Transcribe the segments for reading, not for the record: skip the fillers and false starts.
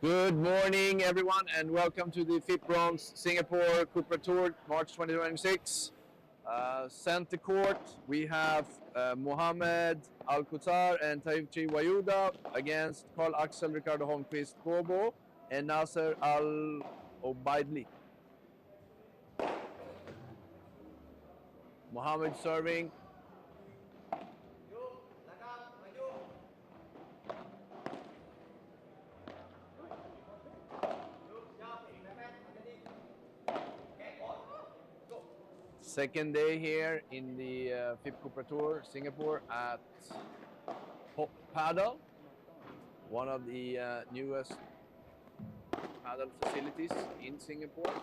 Good morning, everyone, and welcome to the FIP Bronze Singapore Cooper Tour, March 2026. Center court, we have Mohamed Al-Qutar and Taifchi Wayuda against Carl Axel, Ricardo Holmqvist Bobo, and Nasser Al-Obaidli. Mohamed serving. Second day here in the FIP Cooper Tour, Singapore at Padel, one of the newest paddle facilities in Singapore.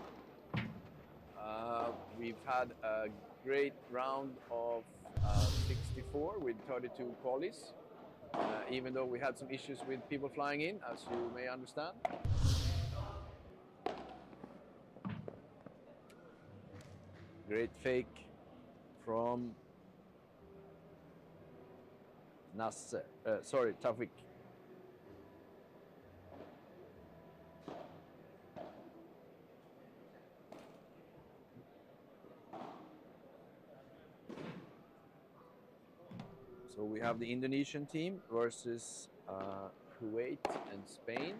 We've had a great round of 64 with 32 qualies, even though we had some issues with people flying in, as you may understand. Great fake from Tawfiq. So we have the Indonesian team versus Kuwait and Spain.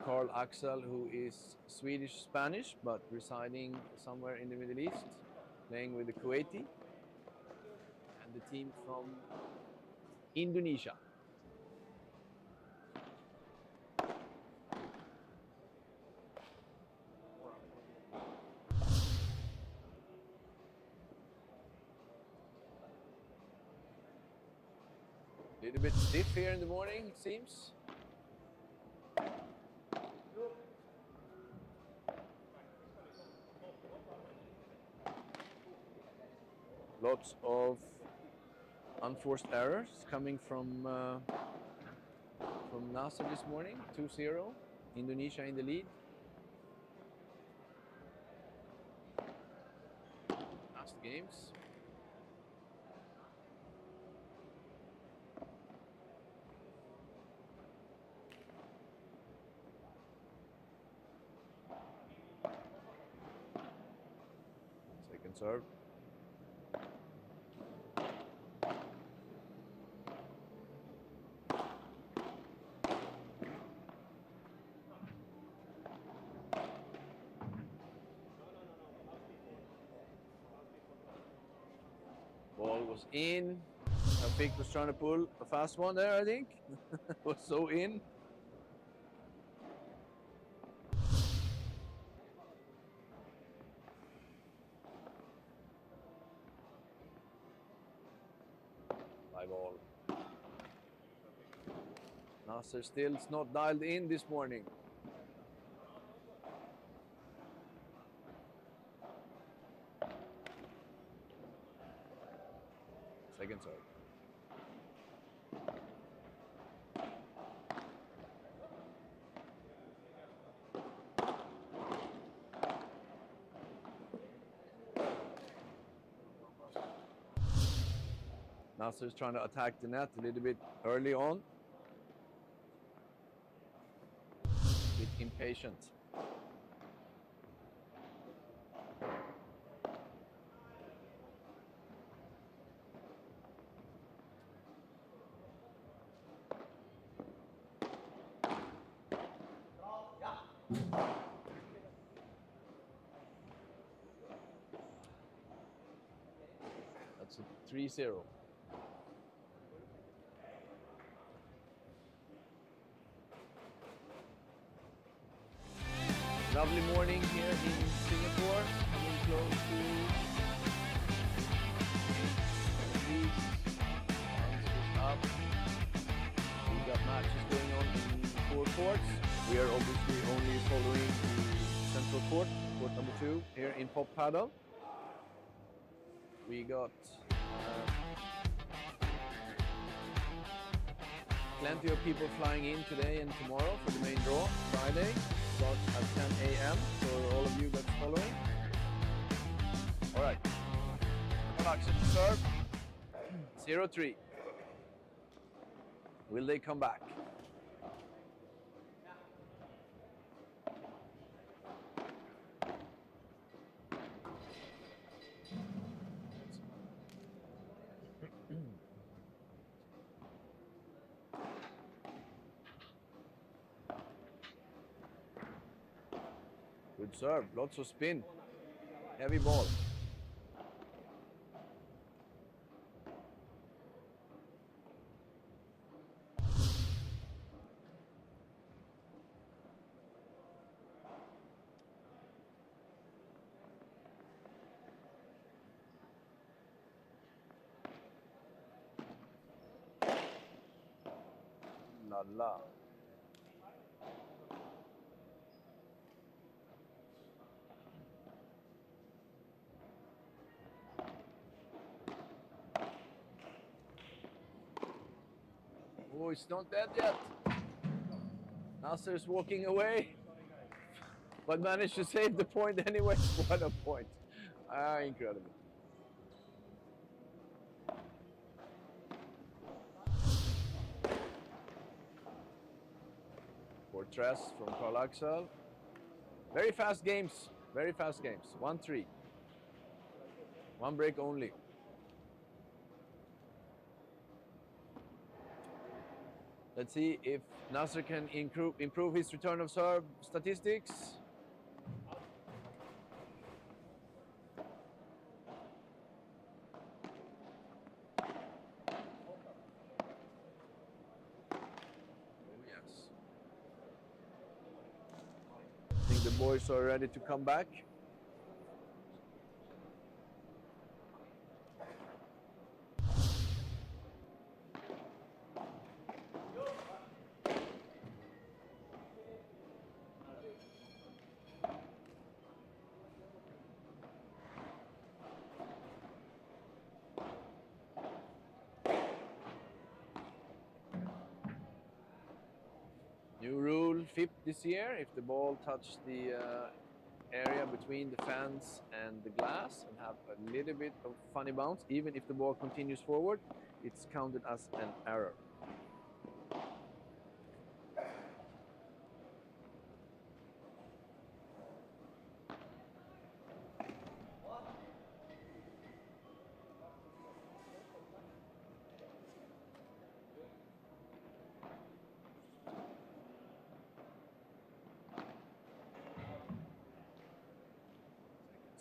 Carl Axel, who is Swedish-Spanish but residing somewhere in the Middle East, playing with the Kuwaiti, and the team from Indonesia. A little bit stiff here in the morning, it seems. Lots of unforced errors coming from Nasser this morning. 2-0, Indonesia in the lead. Last games. Second serve. Ball was in. Tawfiq was trying to pull a fast one there, I think. Was so in. By ball. Nasser still is not dialed in this morning. Second serve. Nasser is trying to attack the net a little bit early on. A bit impatient. That's a 3-0. Lovely morning here in Singapore, coming close to 8 degrees. Sun is up. We've got matches going on in 4 courts. We are obviously only following the central court, court number 2, here in Pop Padel. We got plenty of people flying in today and tomorrow for the main draw, Friday. Starts at 10 a.m. for all of you that's following. All right. Action to serve. 0-3. Will they come back? Good serve, lots of spin. Heavy ball. La la. Oh, it's not dead yet. Nasser's walking away, but managed to save the point anyway. What a point. Incredible. Fortress from Carl Axel. Very fast games. Very fast games. 1-3. One break only. Let's see if Nasser can improve his return of serve statistics. Oh, yes. I think the boys are ready to come back. New rule, FIP this year, if the ball touched the area between the fans and the glass and have a little bit of funny bounce, even if the ball continues forward, it's counted as an error.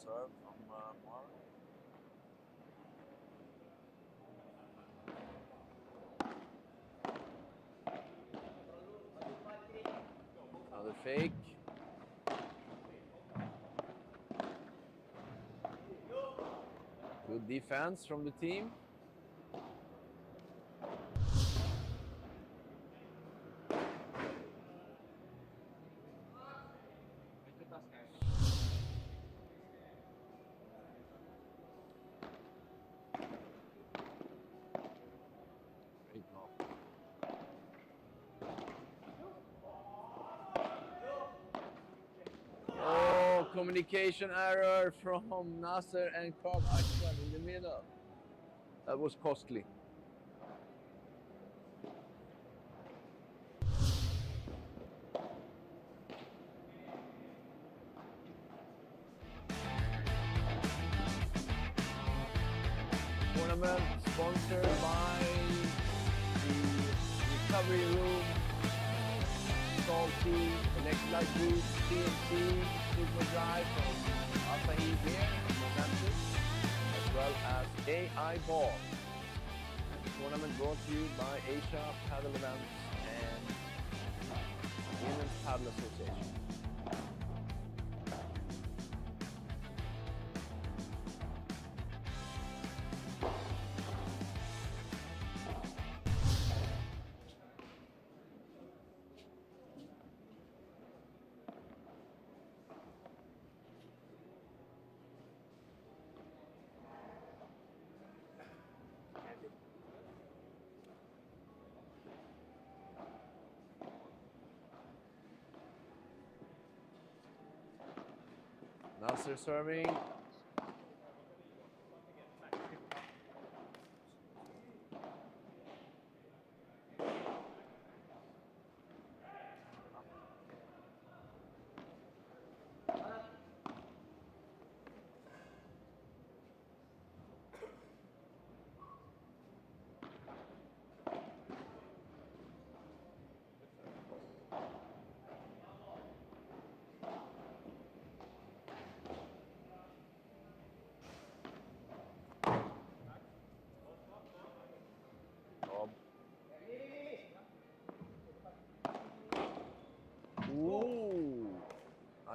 Serve from Mark. Another fake. Good defense from the team. Oh, communication error from Nasser and Carl Axel in the middle. That was costly. Tournament sponsored by the Recovery Room, Salty, Electrolyte Boost, TNT, Super Drive from Asahi here, as well as AI Ball. And the tournament brought to you by Asia Padel Events and Women's Padel Association. Nasser serving.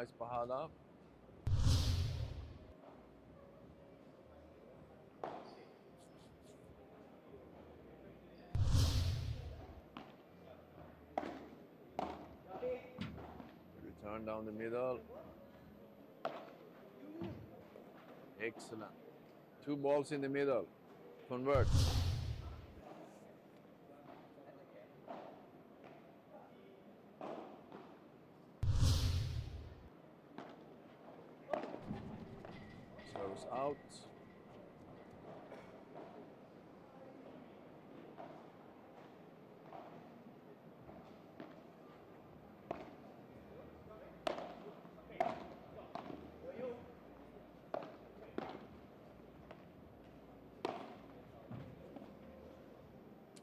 Nice Pahada. Return down the middle. Excellent. 2 balls in the middle. Convert. Serves out.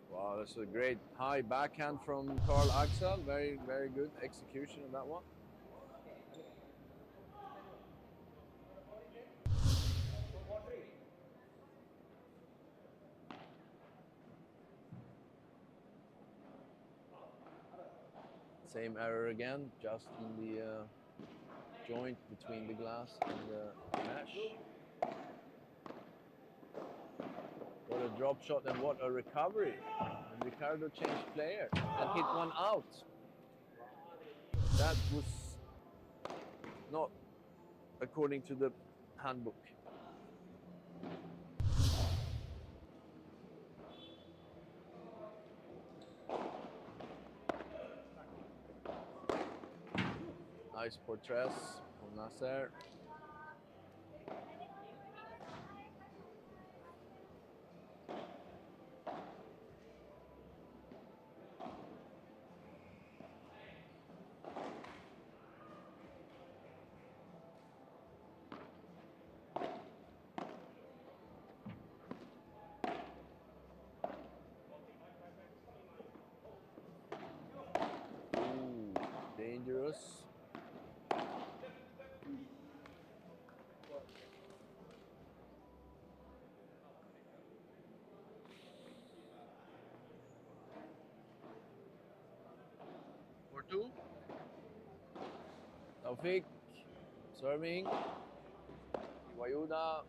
Wow, that's a great high backhand from Carl Axel. Very, very good execution of that one. Same error again, just in the joint between the glass and the mesh. What a drop shot and what a recovery. And Ricardo changed player and hit one out. That was not according to the handbook. Nice portraits from Nasser. Ooh, dangerous. For 2. Taufik serving. Wayuda.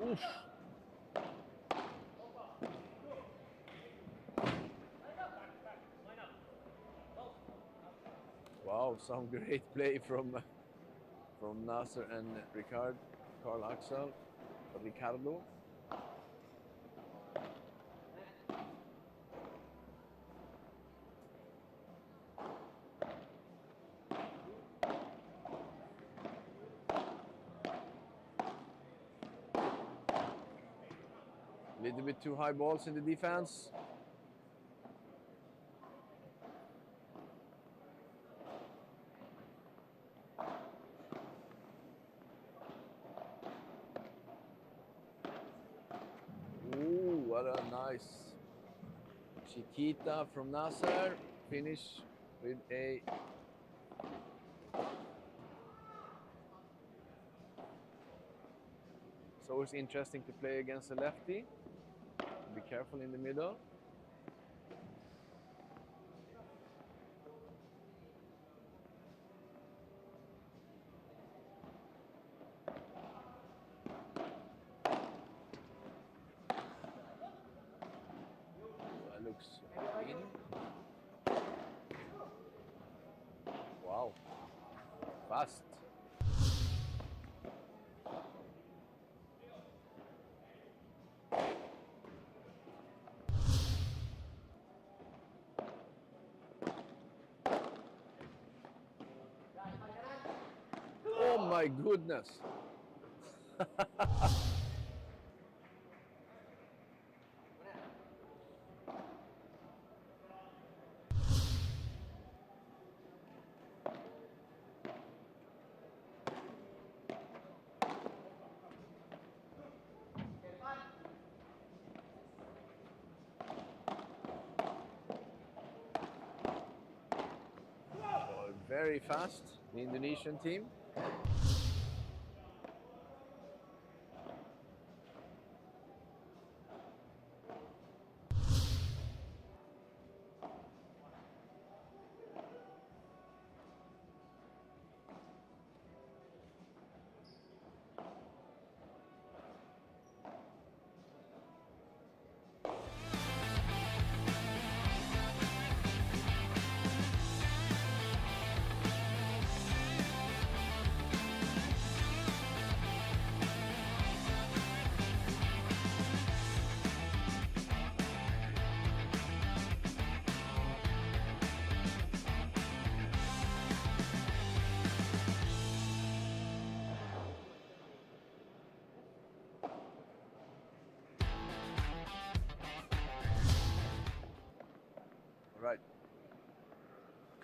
Oof. Wow, some great play from Nasser and Carl Axel, Ricardo. Little bit too high balls in the defense. Ooh, what a nice Chiquita from Nasser. Finish with a it's always interesting to play against a lefty. Be careful in the middle. That looks in. Wow. Fast. Oh my goodness. Very fast, the Indonesian team.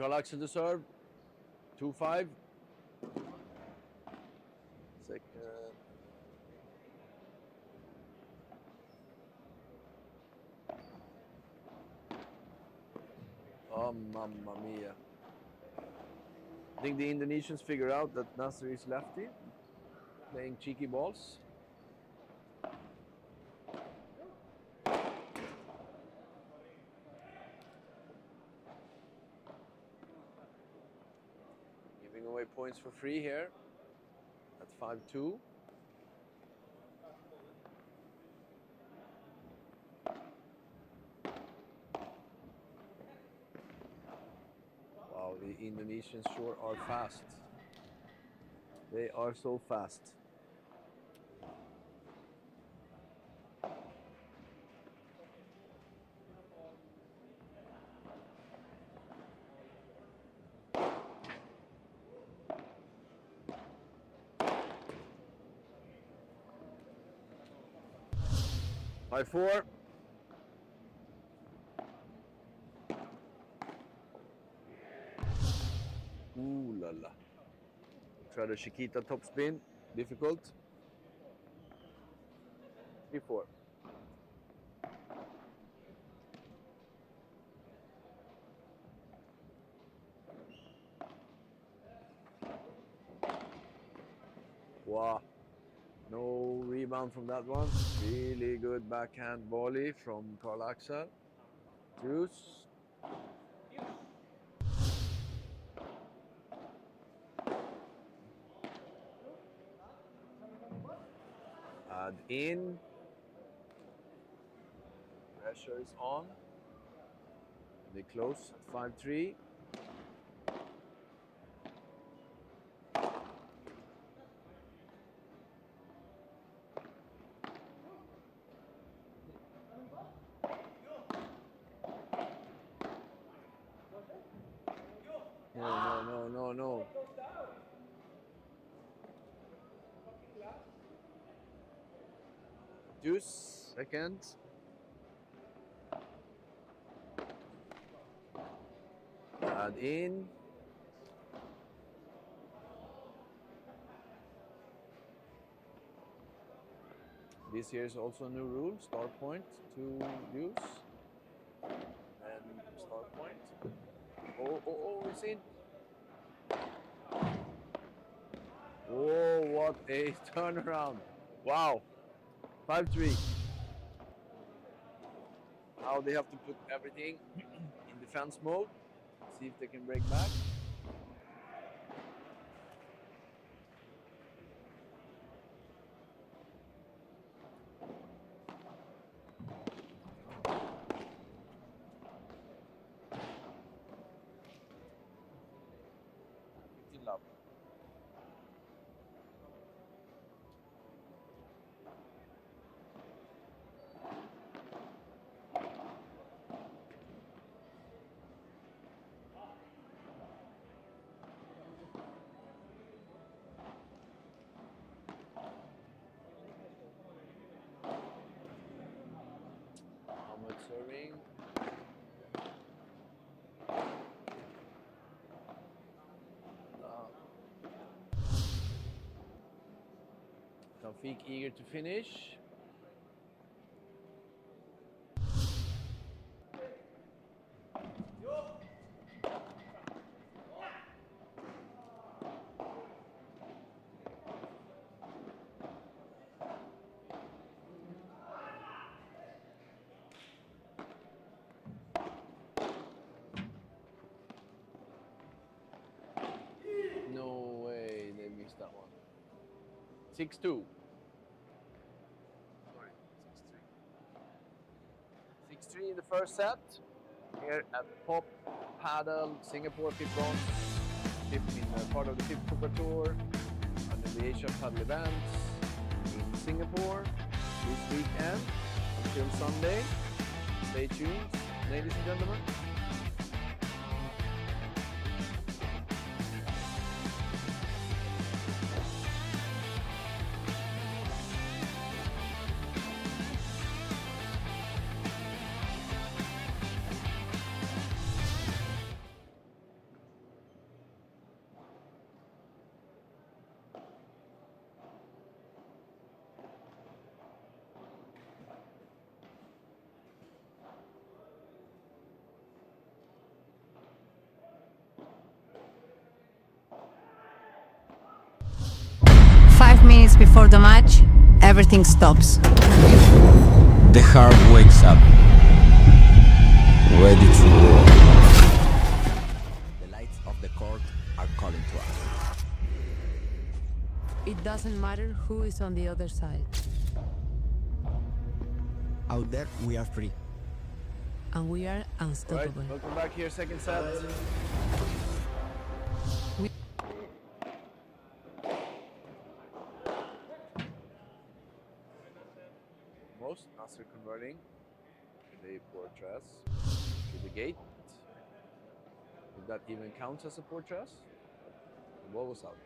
Carl Axel to serve. 2-5. Second. Oh, mamma mia. I think the Indonesians figure out that Nasser is lefty, playing cheeky balls. Giving away points for free here at 5-2. Wow, the Indonesians sure are fast. They are so fast. By 4. Ooh la la. Try the Chiquita top spin. Difficult. 3-4. Wow. No rebound from that one. Really good backhand volley from Carl Axel. Juice. Add in. Pressure is on. They close at 5-3. No. Juice, second. Add in. This year is also a new rule, start point to use. And start point. Oh, it's in. Oh, what a turnaround. Wow. 5-3. Now they have to put everything in defense mode. See if they can break back. Love. Ahmed serving. Taufik eager to finish. No way, they missed that one. 6-2. Sorry, 6-3. 6-3 in the first set. Here at Pop Padel Singapore FIP bronze. FIP in part of the FIP Cooper Tour under the Asia Padel events in Singapore this weekend until Sunday. Stay tuned, ladies and gentlemen. Before the match, everything stops. The heart wakes up, ready to roar. The lights of the court are calling to us. It doesn't matter who is on the other side. Out there, we are free. And we are Right, unstoppable. welcome back here, second set. Most Nasser converting the portress to the gate. If that even counts as a portress, the ball was out.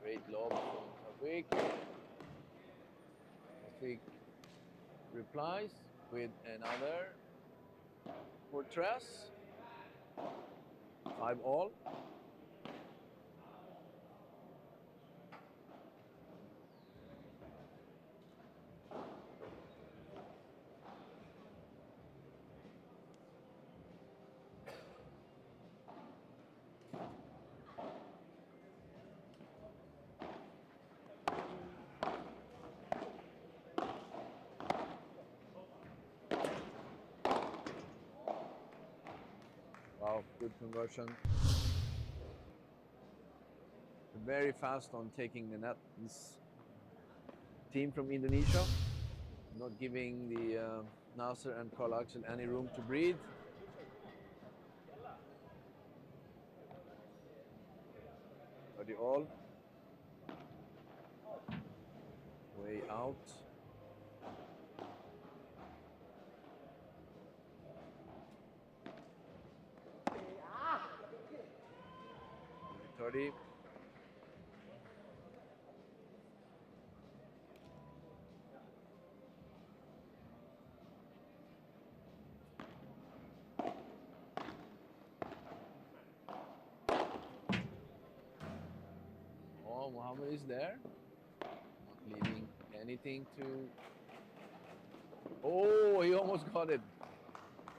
Great lob from Tawfiq. Tawfiq replies with another portress. 5-all. Wow, good conversion. Very fast on taking the net. This team from Indonesia, not giving the Nasser and Carl Axel any room to breathe. All way out. Thirty. Oh, Mohammed is there, not leaving anything to. Oh, he almost got it.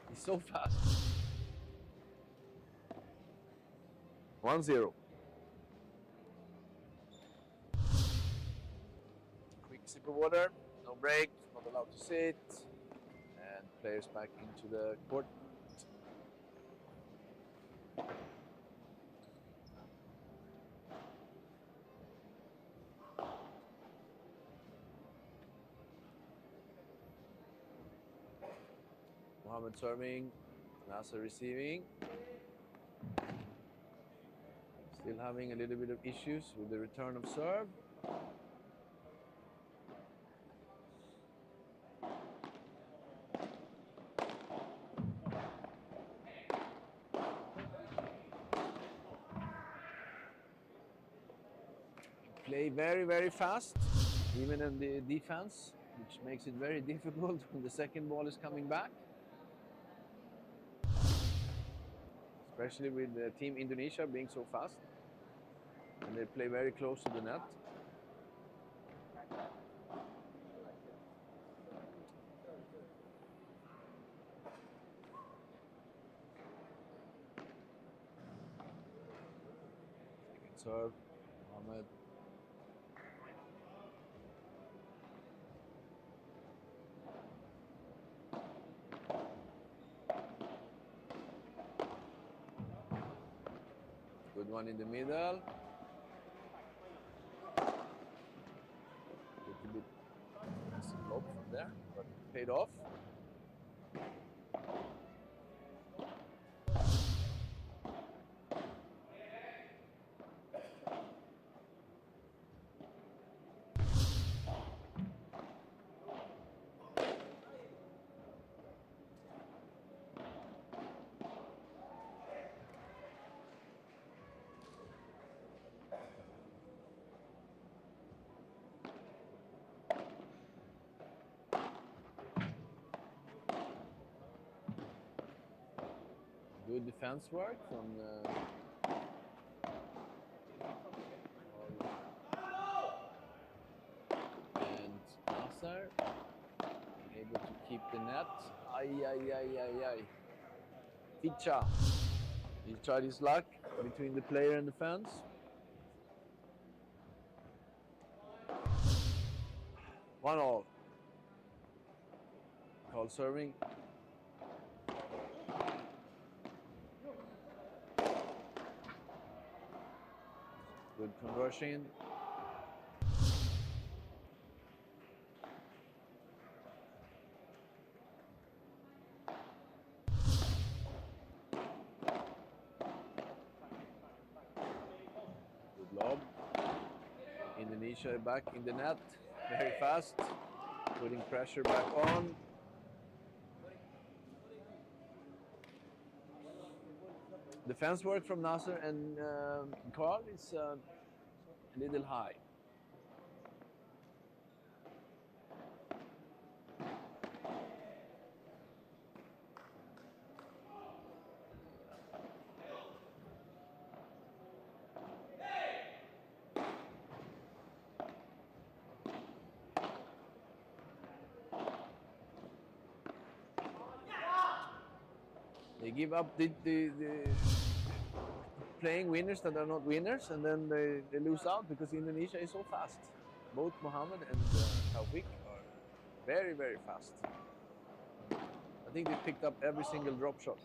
He's so fast. 1-0. Quick sip of water, no break, not allowed to sit, and players back into the court. Mohammed serving, Nasser receiving. Still having a little bit of issues with the return of serve. Play very, very fast, even in the defense, which makes it very difficult when the second ball is coming back. Especially with the team Indonesia being so fast. And they play very close to the net. Second serve, Mohammed. Good one in the middle. Little bit messy lob from there, but paid off. Good defense work from and Nasser able to keep keep the net. Ay, ay, ay, ay, ay. Ficha. He tried his luck between the player and the fence. One all. Call serving. Good conversion. Good lob. Indonesia back in the net, very fast, putting pressure back on. Defense work from Nasser and Carl is a little high. They give up the playing winners that are not winners, and then they lose out because Indonesia is so fast. Both Mohammed and Taufik are very, very fast. I think they picked up every single drop shot.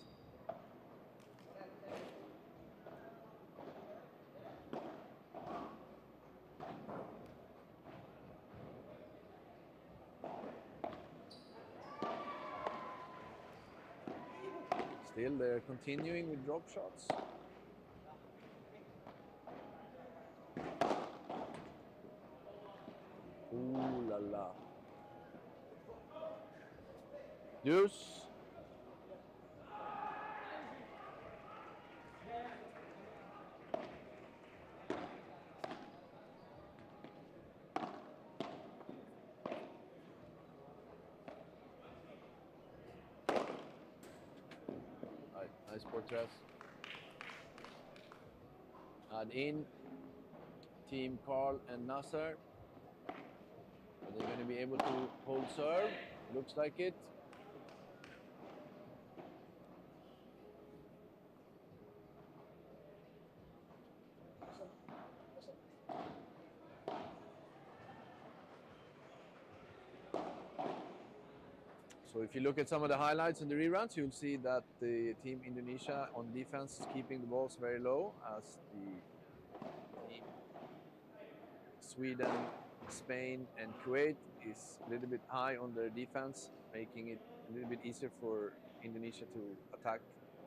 Still, they're continuing with drop shots. Ooh la la. Deuce. Nice portraits. Add in Team Carl and Nasser. Are they going to be able to hold serve? Looks like it. So if you look at some of the highlights in the reruns, you'll see that the Team Indonesia on defense is keeping the balls very low, as the team Sweden, Spain, and Kuwait is a little bit high on their defense, making it a little bit easier for Indonesia to attack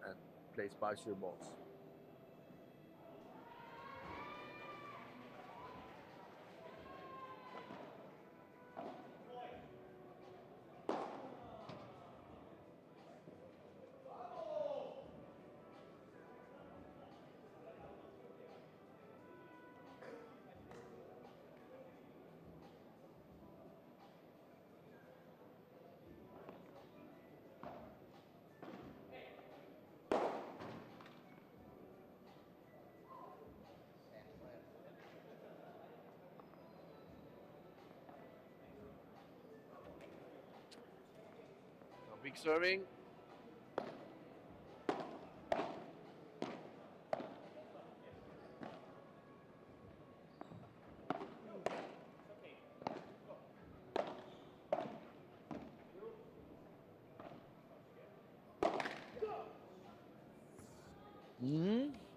and play spicier balls. Big serving.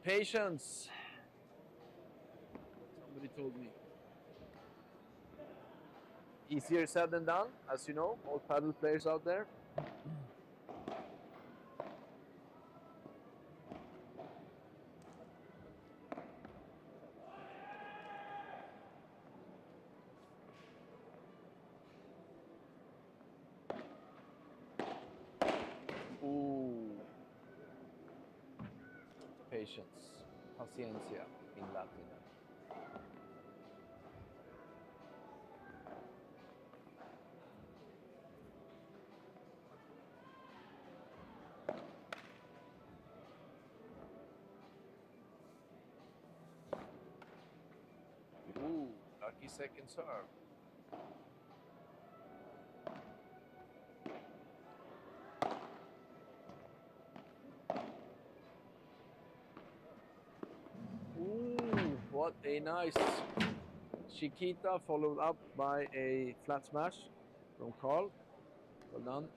Patience. Somebody told me. Easier said than done, as you know, all paddle players out there. Ooh. Patience. Paciencia in Latin. Ooh, lucky second serve. What a nice Chiquita, followed up by a flat smash from Carl. Well done.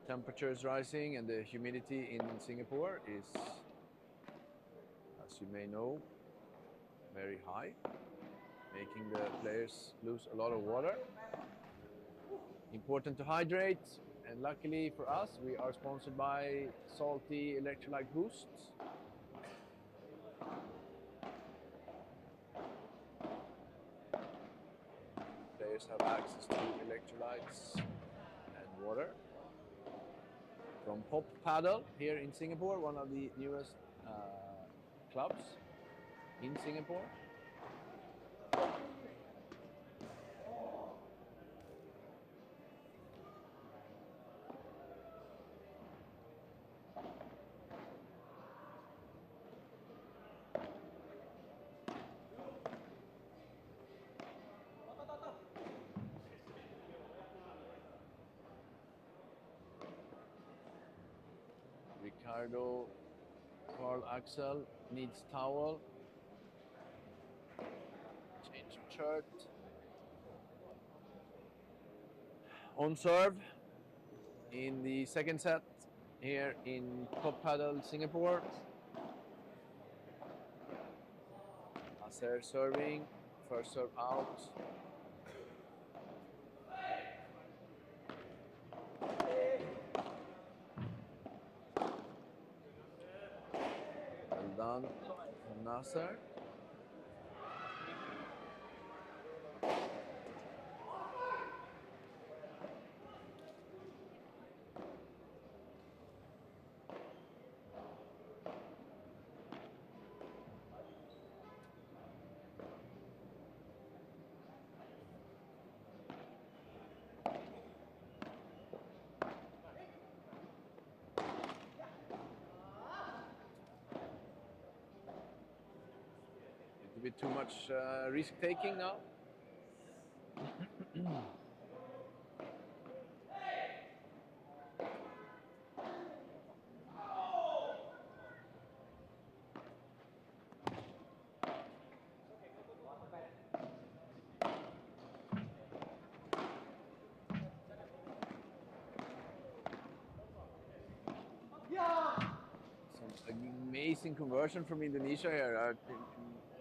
Temperature is rising and the humidity in Singapore is, as you may know, very high, making the players lose a lot of water. Important to hydrate, and luckily for us, we are sponsored by Salty Electrolyte Boost. Players have access to electrolytes and water. From Padel here in Singapore, one of the newest clubs in Singapore. Ricardo, Carl Axel needs towel. Change of shirt. On serve in the second set here in Top Padel Singapore. Acer serving, first serve out. Well done from Nasser. A bit too much risk taking now. Some amazing conversion from Indonesia here.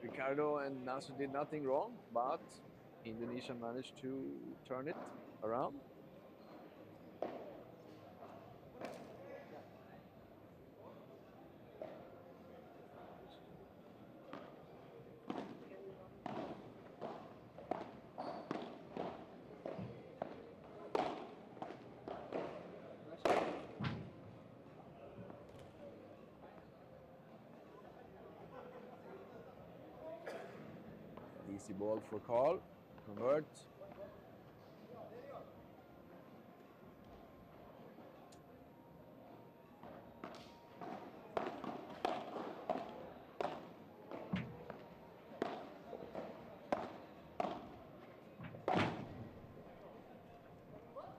Ricardo and Nasser did nothing wrong, but Indonesia managed to turn it around. Easy ball for Carl. Convert.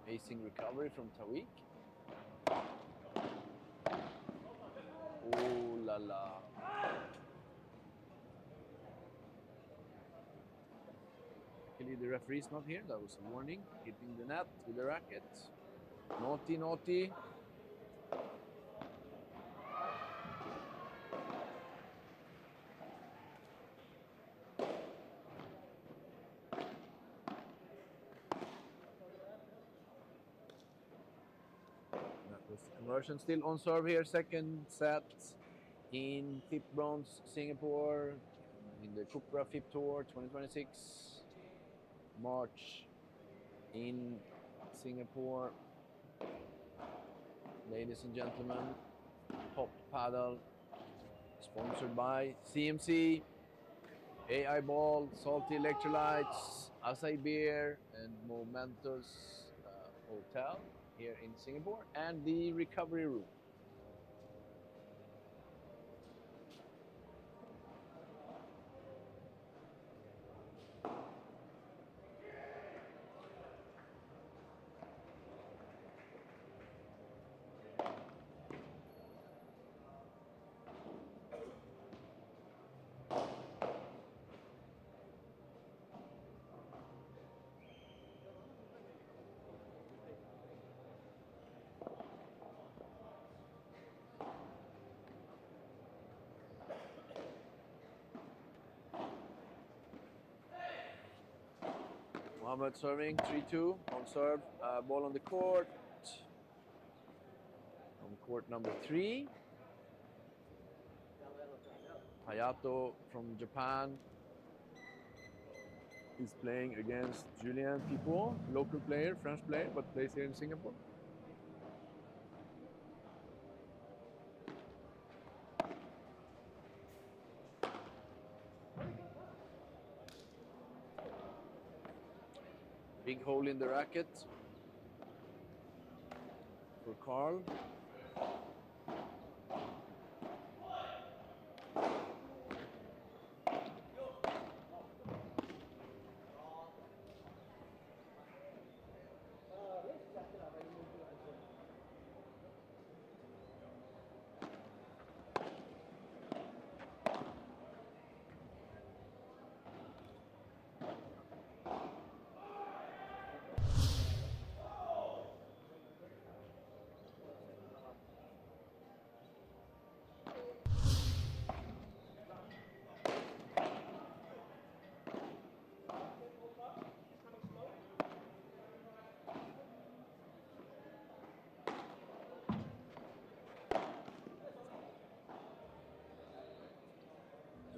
Amazing recovery from Tawik. Oh la la. Luckily the referee is not here. That was a warning. Hitting the net with the racket. Naughty, naughty. That was the conversion. Still on serve here. Second set in FIP Bronze Singapore in the Cupra FIP Tour 2026. March in Singapore. Ladies and gentlemen, Top Padel, sponsored by CMC, AI Ball, Salty Electrolytes, Acai Beer, and Momentous Hotel here in Singapore, and the recovery room. Mohammed serving 3-2 on serve. Ball on the court. On court number 3. Hayato from Japan is playing against Julien Pipot, local player, French player, but plays here in Singapore. Big hole in the racket for Carl.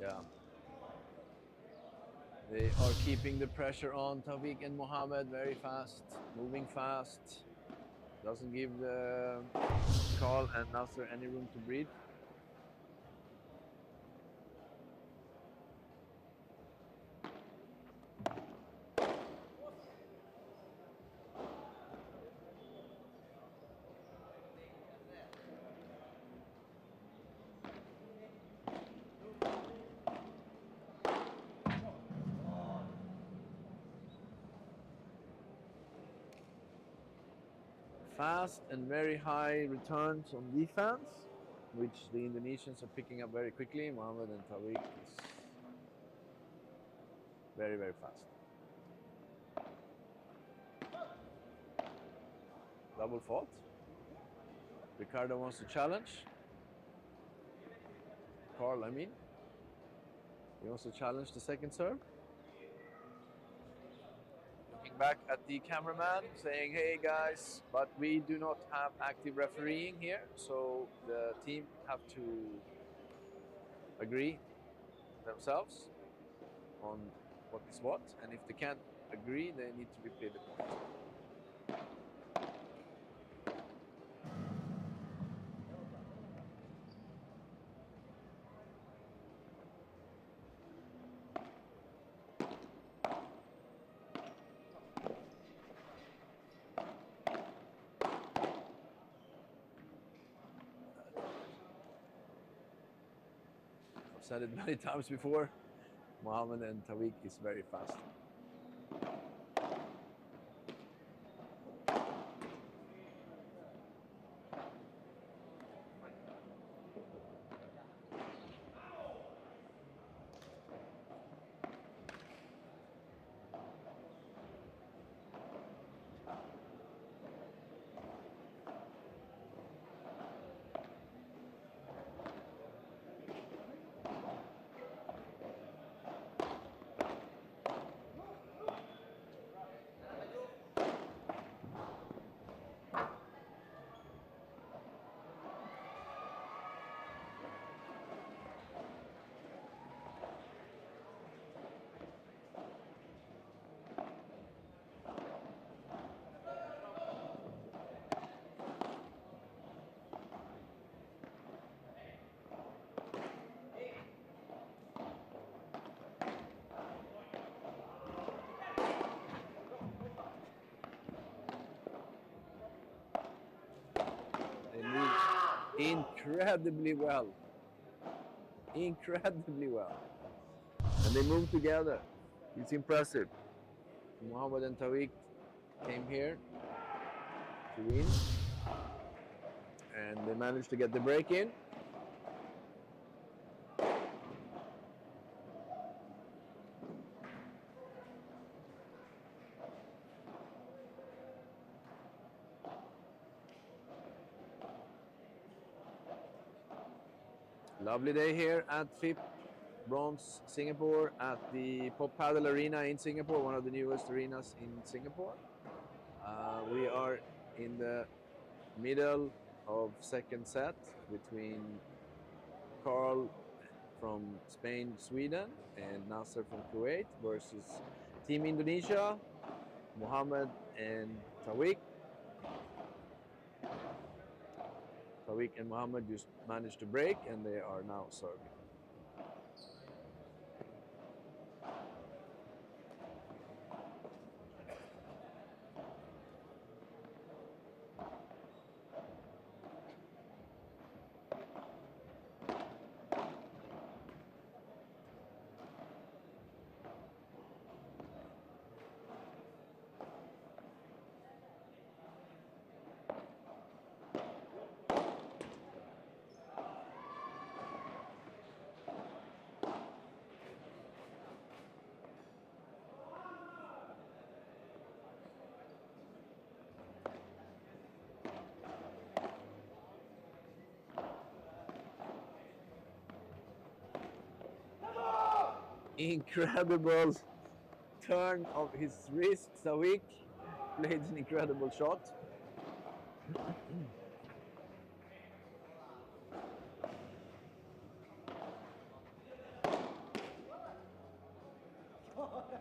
Yeah. They are keeping the pressure on Tawfiq and Mohammed very fast, moving fast. Doesn't give Carl and Nasser any room to breathe. Fast and very high returns on defense, which the Indonesians are picking up very quickly. Mohammed and Tawfiq is very, very fast. Double fault. Ricardo wants to challenge. Carl, I mean. He wants to challenge the second serve. Looking back at the cameraman, saying, hey guys, but we do not have active refereeing here, so the team have to agree themselves on what is what, and if they can't agree, they need to be paid the point. I've said it many times before, Mohammed and Tawfiq is very fast. They move incredibly well. Incredibly well. And they move together. It's impressive. Mohammed and Tawfiq came here to win. And they managed to get the break in. Lovely day here at FIP bronze Singapore at the Padel Arena in Singapore, one of the newest arenas in Singapore. We are in the middle of second set between Carl from Spain, Sweden, and Nasser from Kuwait versus Team Indonesia, Mohammed and Tawik. Tawik and Mohammed just managed to break, and they are now serving. Incredible turn of his wrist. Tawik played an incredible shot.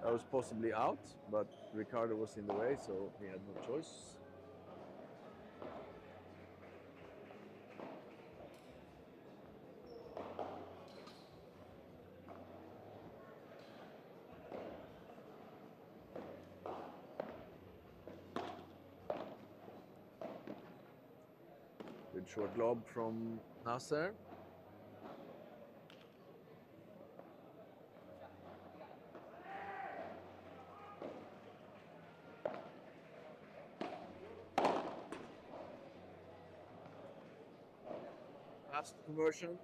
That was possibly out, but Ricardo was in the way, so he had no choice. Good short lob from Nasser. Fast conversion.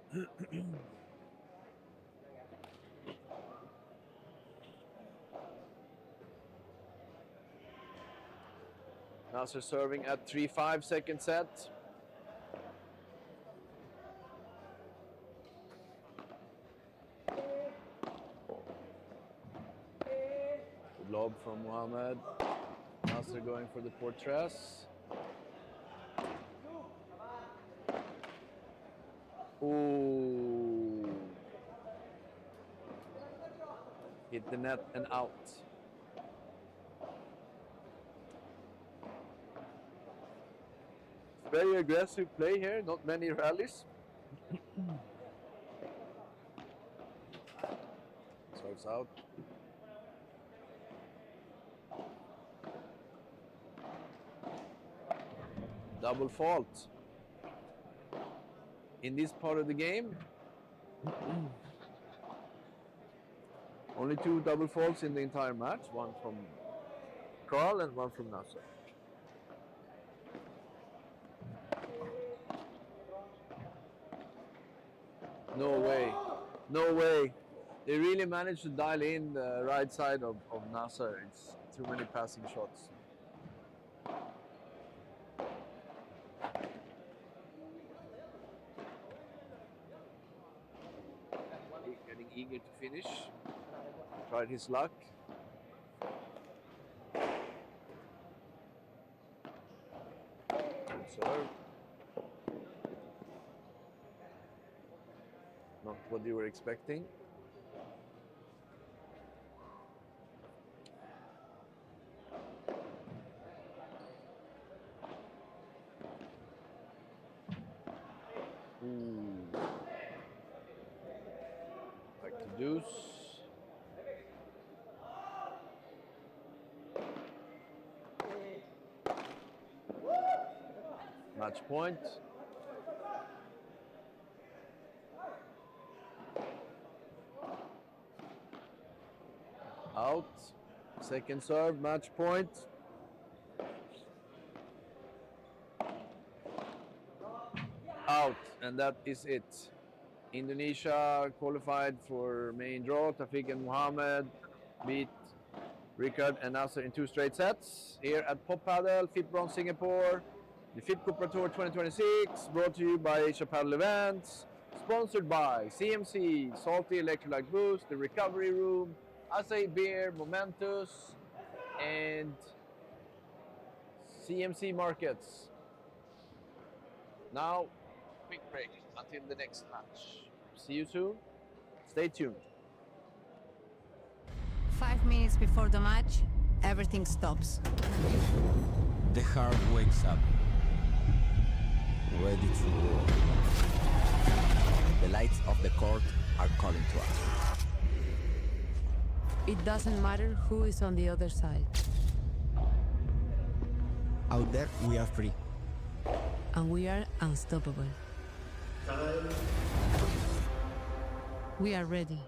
Nasser serving at 3-5 second set. Good lob from Mohammed. Nasser going for the portress. Ooh. Hit the net and out. Very aggressive play here, not many rallies. Serves out. Double fault. In this part of the game, only 2 double faults in the entire match, one from Carl and one from Nasser. No way, no way. They really managed to dial in the right side of Nasser. It's too many passing shots. Getting eager to finish. Tried his luck. Good serve. Not what you were expecting. Ooh. Back to deuce. Match point. Out. Second serve, match point. Out, and that is it. Indonesia qualified for main draw. Tafiq and Mohammed beat Ricard and Nasser in 2 straight sets here at Pop Padel, FIP Bronze Singapore. The FIP Cooper Tour 2026, brought to you by Asia Padel Events, sponsored by CMC, Salty Electrolyte Boost, The Recovery Room, Acai Beer, Momentous, and CMC Markets. Now, quick break until the next match. See you soon. Stay tuned. 5 minutes before the match, everything stops. The heart wakes up, ready to roar. The lights of the court are calling to us. It doesn't matter who is on the other side. Out there, we are free. And we are unstoppable. We are ready.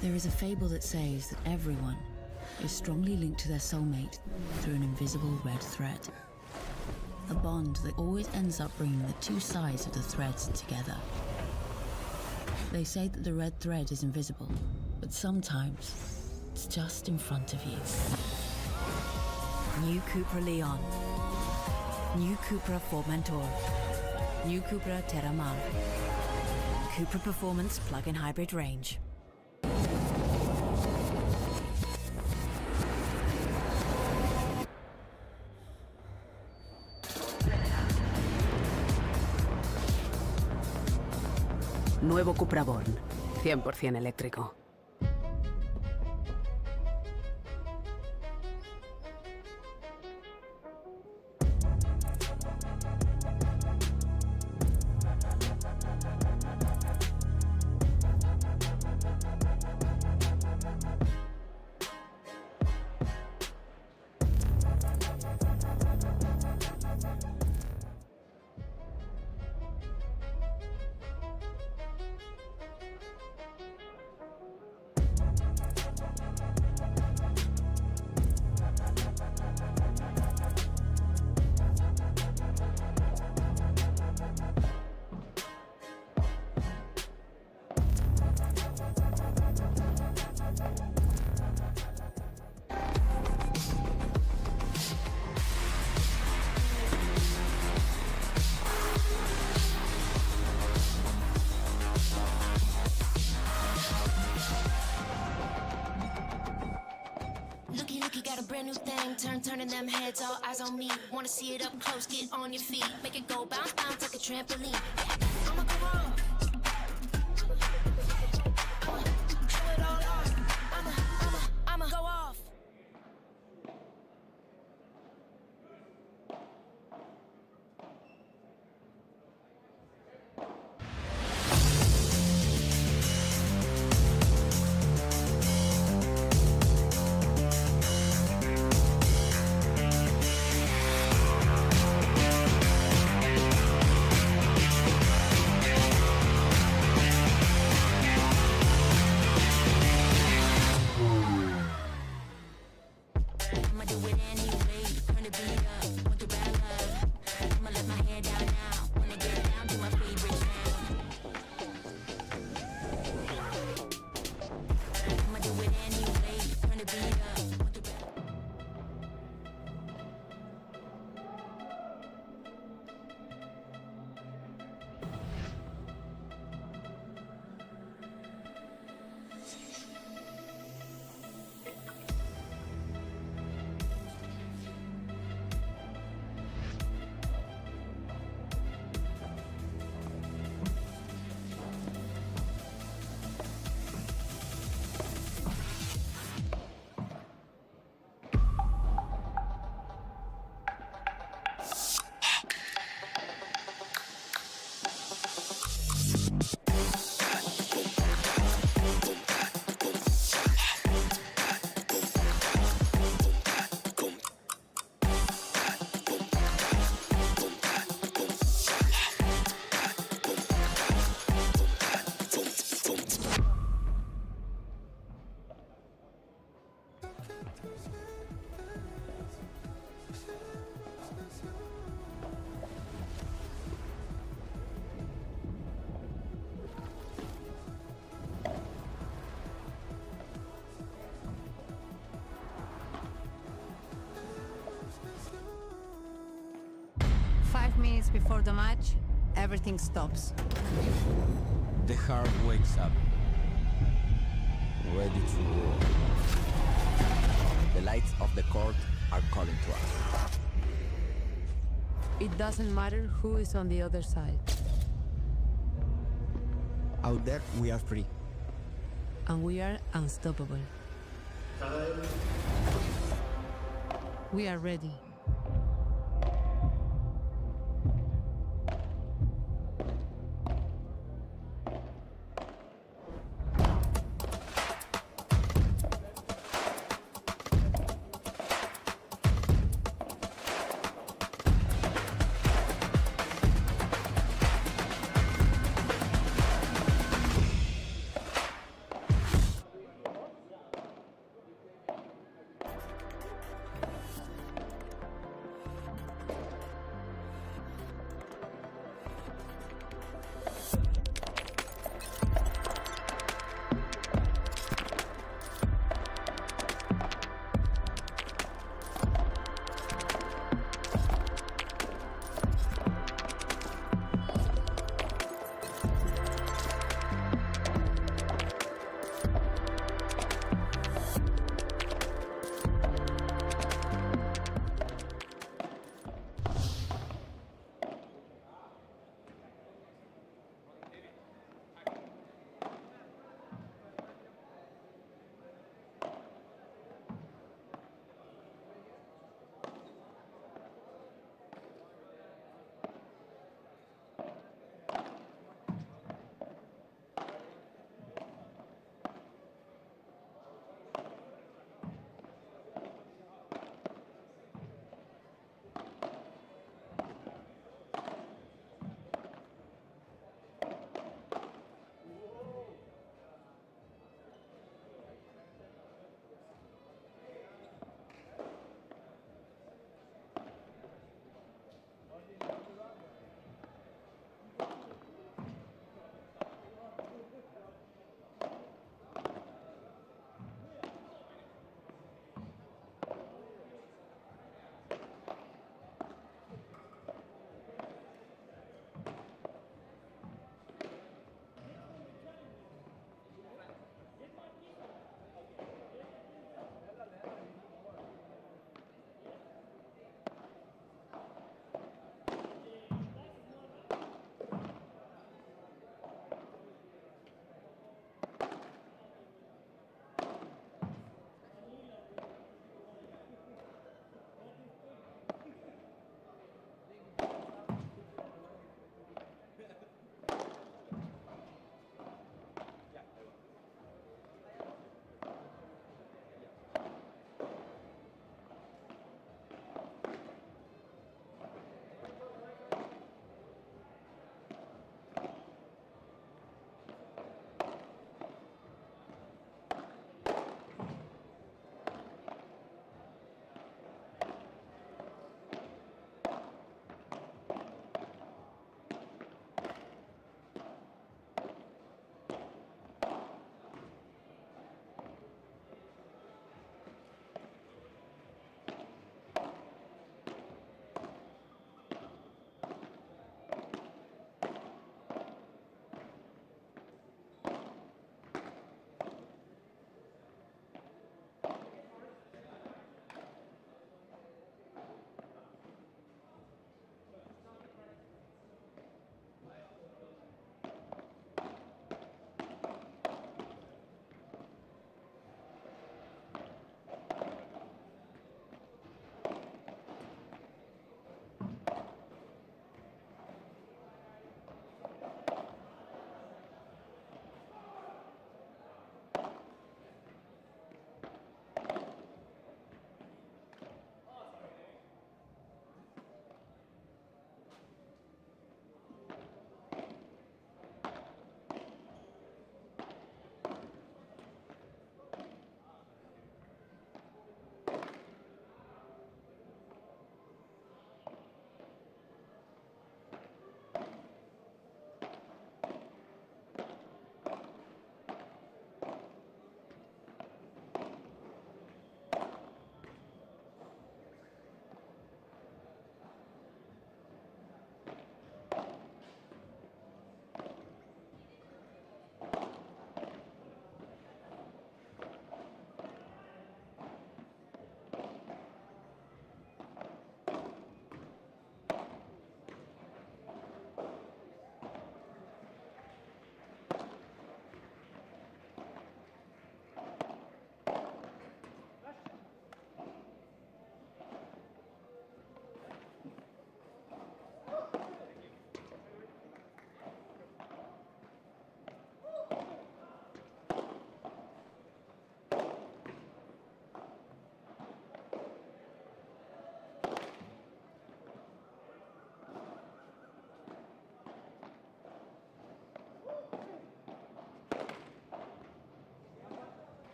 There is a fable that says that everyone is strongly linked to their soulmate through an invisible red thread. A bond that always ends up bringing the two sides of the threads together. They say that the red thread is invisible, but sometimes it's just in front of you. New Cupra Leon. New Cupra Formentor. New Cupra Terramar. Cupra Performance plug-in hybrid range. Nuevo Cupra Born, 100% eléctrico. Got a brand new thing, turning them heads, all eyes on me. Wanna see it up close, get on your feet. Make it go bounce, bounce like a trampoline. Yeah, I'ma go on. Show it all off. I'ma go off. Turn the beat up, want to bad love. I'ma let my hair down now. Wanna get down to my favorite sound. 5 minutes before the match, everything stops. The heart wakes up, ready to roar. The lights of the court are calling to us. It doesn't matter who is on the other side. Out there, we are free. And we are unstoppable. We are ready.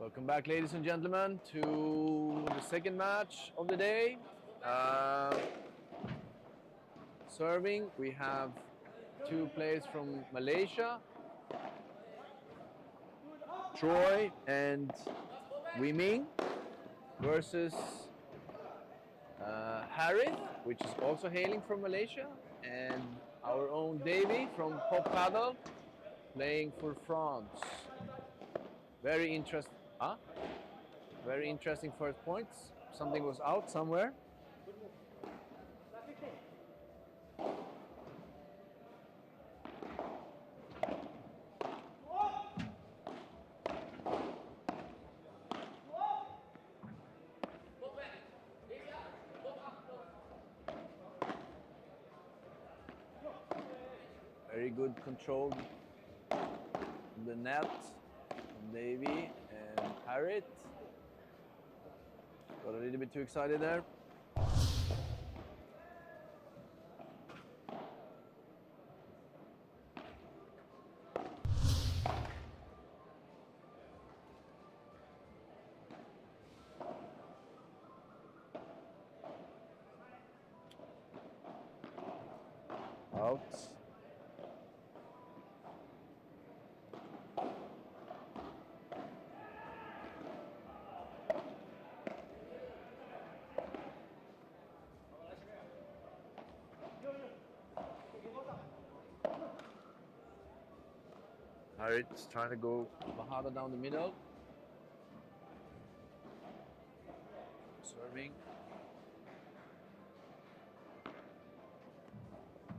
Welcome back, ladies and gentlemen, to the second match of the day. Serving, we have two players from Malaysia, Troy and Wei Ming, versus Harith, which is also hailing from Malaysia, and our own Davy from Pop Padel, playing for France. Very interesting. Very interesting first points. Something was out somewhere. Very good control in the net from Davy and Harriet. Got a little bit too excited there. Out. Harriet's trying to go Bahada down the middle. Serving.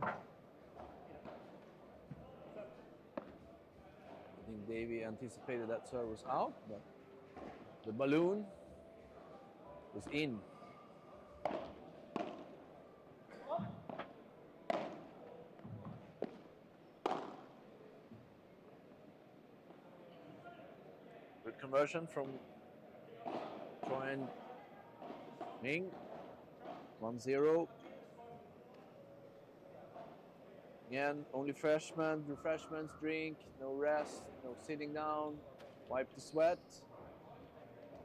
I think Davy anticipated that serve was out, but the balloon was in. Good conversion from Troy and Ming. 1-0. Again, only freshmen, refreshments, drink, no rest, no sitting down, wipe the sweat,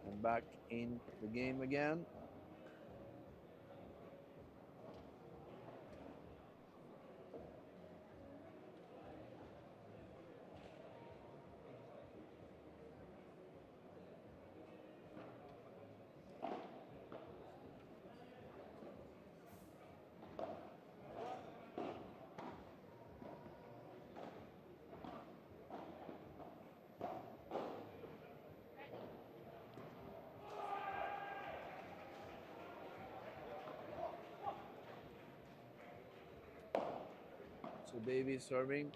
and back in the game again. So Davy serving.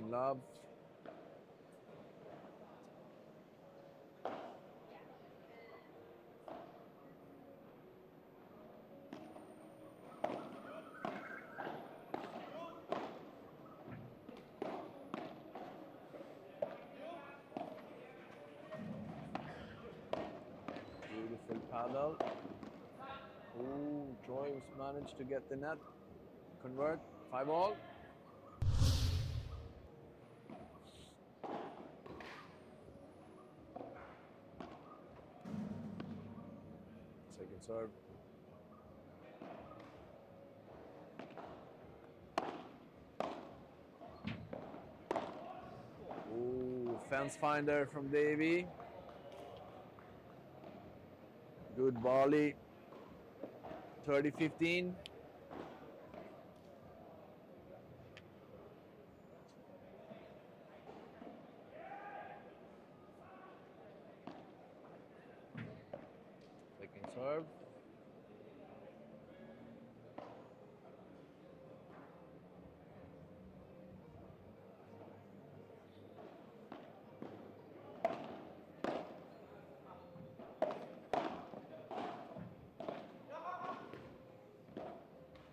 Love. Beautiful paddle. Ooh, Troy managed to get the net. Convert. 5-all. Second serve. Ooh, fence finder from Davy. Good volley. 30-15. Second serve.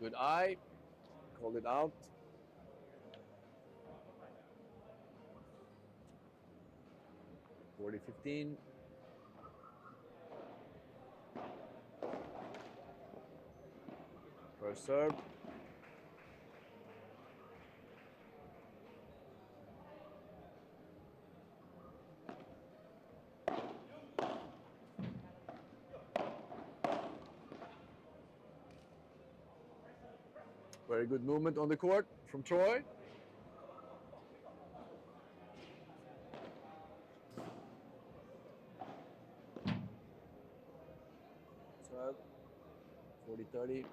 Good eye. Called it out. (40-15). First serve. Very good movement on the court from Troy. Serve. 40-30.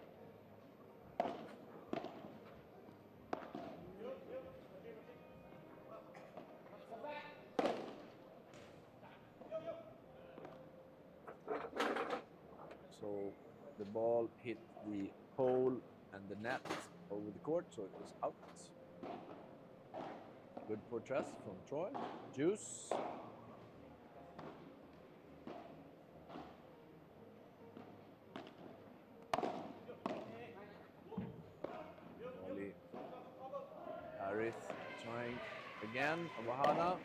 So the ball hit the pole and the net over the court, so it was out. Good protest from Troy. Juice. Molly. Harris trying again. Wahana.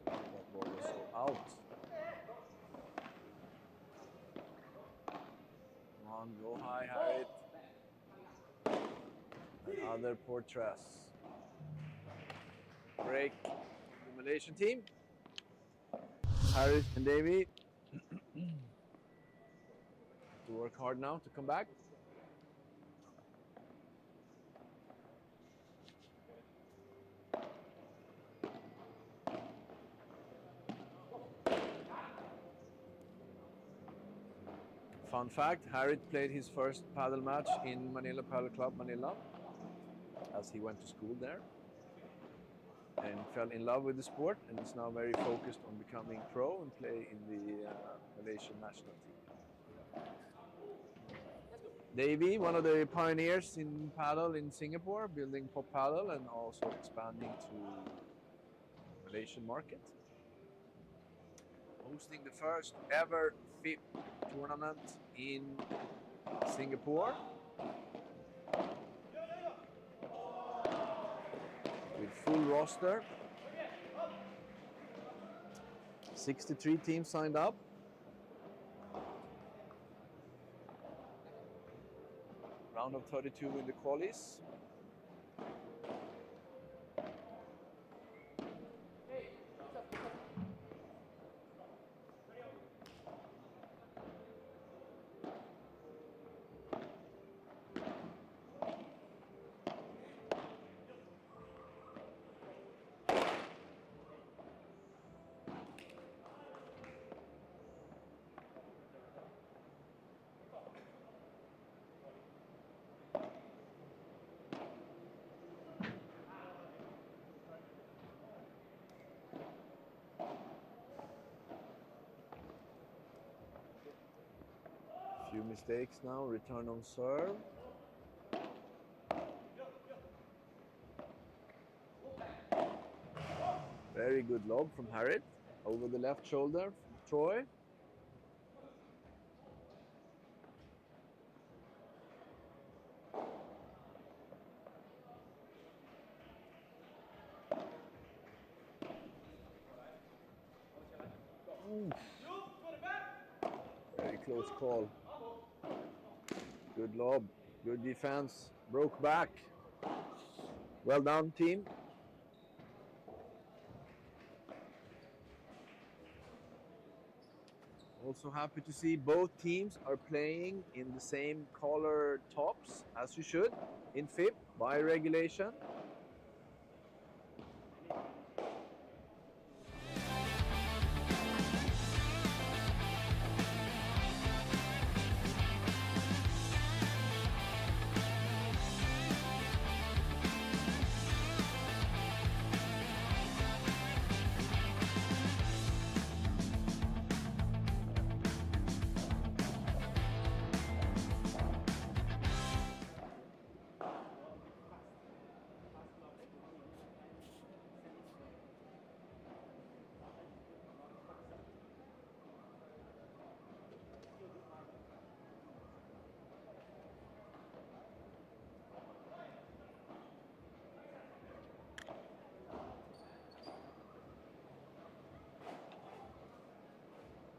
That ball was so out. Come on, go high, Harriet. Another Portress. Break the Malaysian team. Harris and Davy to work hard now to come back. Fun fact, Harriet played his first paddle match in Manila Paddle Club, Manila, as he went to school there and fell in love with the sport and is now very focused on becoming pro and play in the Malaysian national team. Davy, one of the pioneers in paddle in Singapore, building pop paddle and also expanding to Malaysian market. Hosting the first ever FIP tournament in Singapore with full roster. 63 teams signed up. Round of 32 in the qualies. Few mistakes now, return on serve. Very good lob from Harriet over the left shoulder from Troy. Very close call. Good lob, good defense, broke back. Well done, team. Also happy to see both teams are playing in the same color tops, as you should, in FIP by regulation.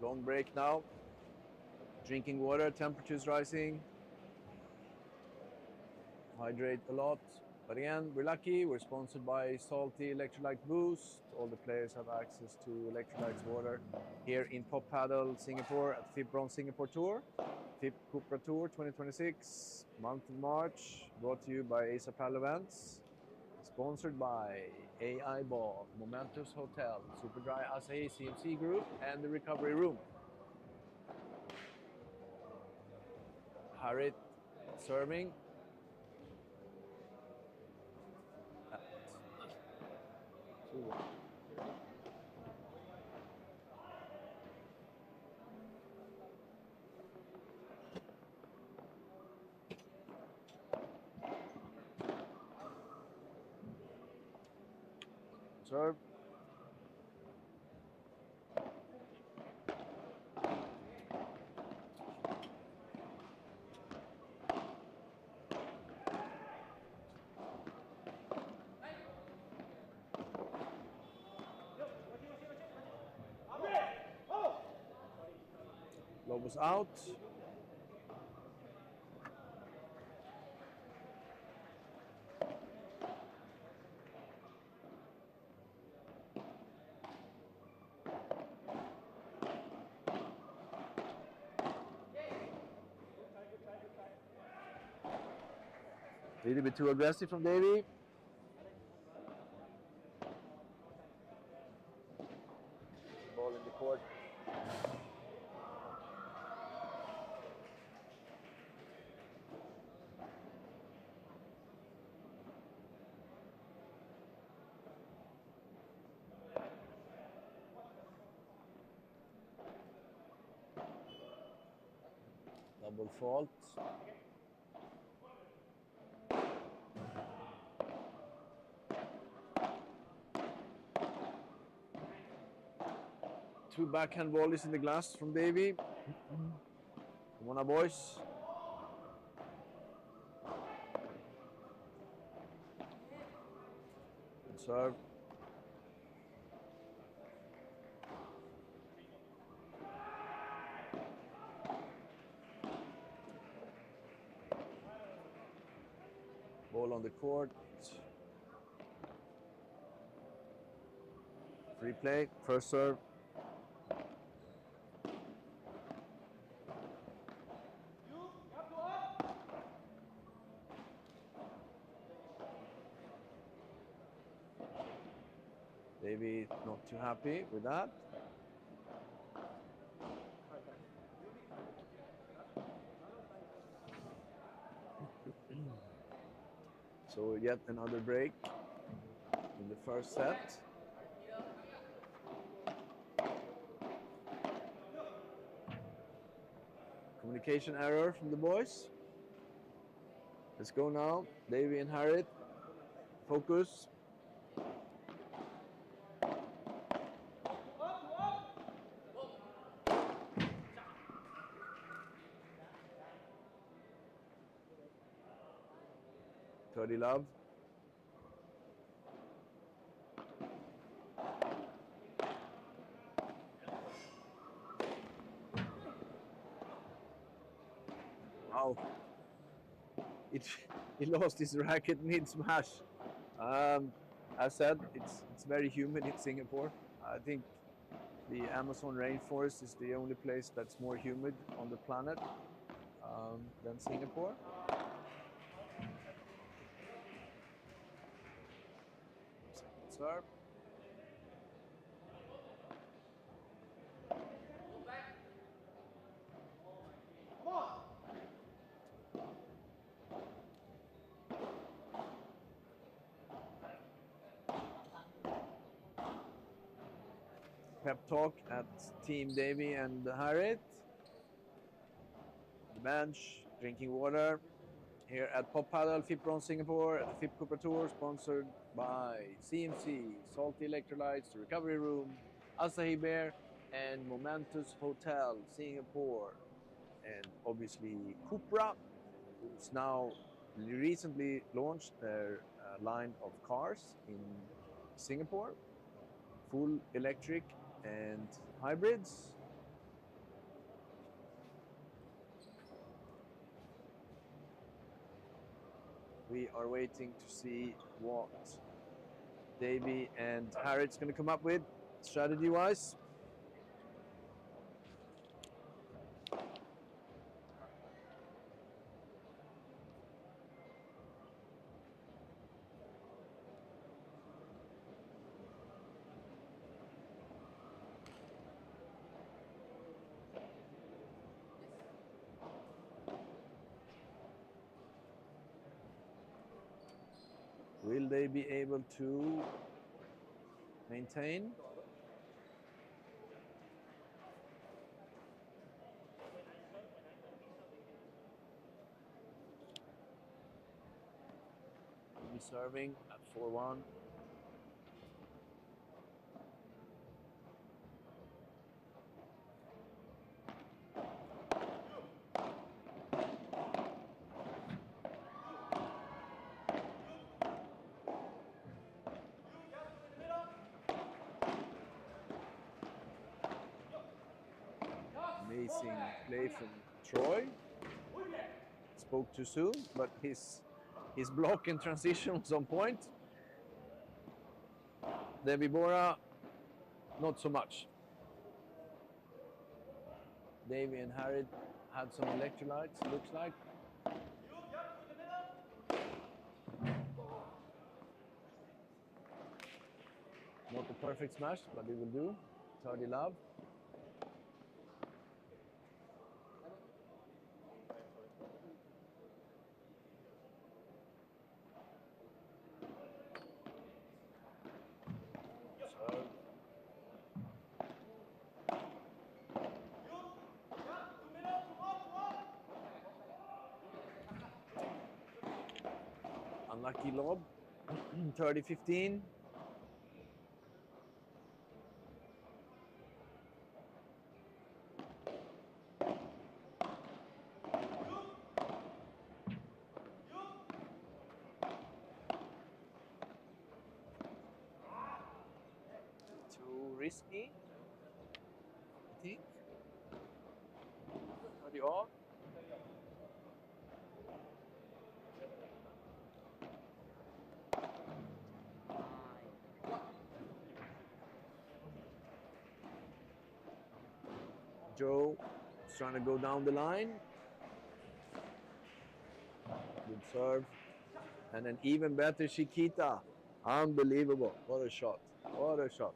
Long break now. Drinking water, temperatures rising. Hydrate a lot. But again, we're lucky. We're sponsored by Salty Electrolyte Boost. All the players have access to electrolytes water here in Pop Padel Singapore at FIP Bronze Singapore Tour. FIP Cupra Tour 2026, month of March, brought to you by Ace Padel Events. Sponsored by AI Ball, Momentous Hotel, Superdry Asahi CMC Group, and the Recovery Room. Harit serving. At 2-1. Serve. Lob was out. A little bit too aggressive from Davy. Ball in the court. Double fault. Two backhand volleys in the glass from Davy. Come on, boys. Good serve. Ball on the court. Free play, first serve. Davy not too happy with that. So yet another break in the first set. Communication error from the boys. Let's go now. Davy and Harit. Focus. Thirty love. Wow. He lost his racket mid smash. As said, it's very humid in Singapore. I think the Amazon rainforest is the only place that's more humid on the planet than Singapore. Serve. Pep talk at Team Davy and Harit. The bench, drinking water. Here at Pop Padel, FIP Bronze Singapore, at the FIP Cupra Tour, sponsored by CMC, Salty Electrolytes, the Recovery Room, Asahi Bear, and Momentous Hotel Singapore. And obviously Cupra, who's now recently launched their line of cars in Singapore, full electric and hybrids. We are waiting to see what Davey and Harriet's going to come up with strategy-wise. Will they be able to maintain? Will be serving at 4-1. Amazing play from Troy. Spoke too soon, but his block and transition was on point. Debbie Bora, not so much. Davey and Harriet had some electrolytes, looks like. Not a perfect smash, but it will do. 30 love. Unlucky lob. 30-15. Too risky, I think. 30 off. Joe is trying to go down the line. Good serve. And an even better Chiquita. Unbelievable. What a shot. What a shot.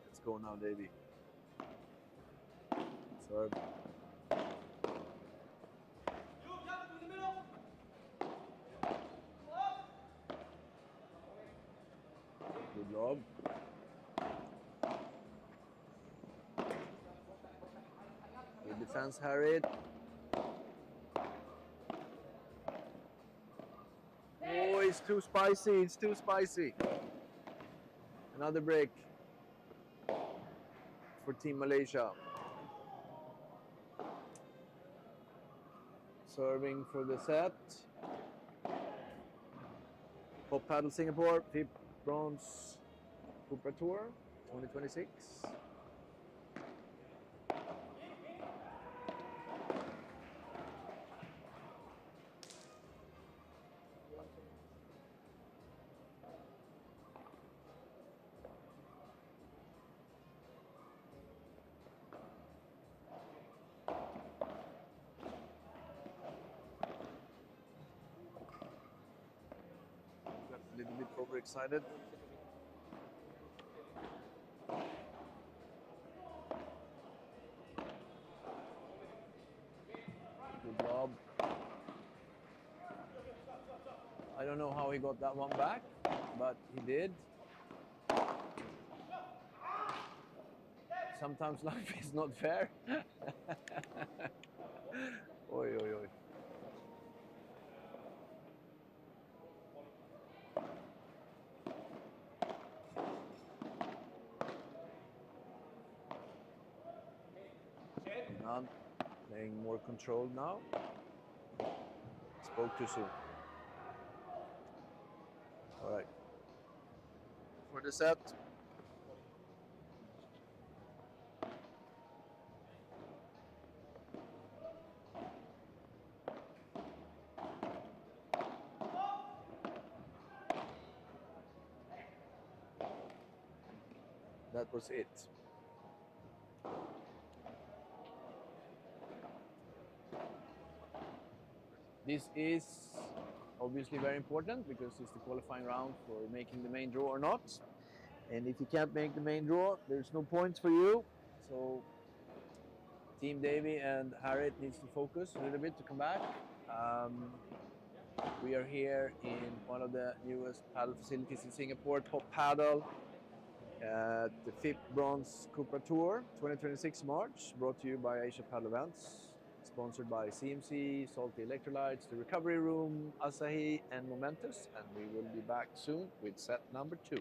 Let's go now, Davey. Serve. Good lob. Good defense, Harriet. Oh, it's too spicy. It's too spicy. Another break for Team Malaysia. Serving for the set. Pop Padel Singapore, FIP Bronze Cooper Tour 2026. Got a little bit overexcited. Good lob. I don't know how he got that one back, but he did. Sometimes life is not fair. Oi, oi, oi. None playing more controlled now. Spoke too soon. All right. For the set. That was it. This is obviously very important because it's the qualifying round for making the main draw or not. And if you can't make the main draw, there's no points for you. So Team Davy and Harriet needs to focus a little bit to come back. We are here in one of the newest paddle facilities in Singapore, Top Padel, at the FIP Bronze Cupra Tour 2026 March, brought to you by Asia Paddle Events, sponsored by CMC, Salty Electrolytes, The Recovery Room, Asahi, and Momentous. And we will be back soon with set number 2.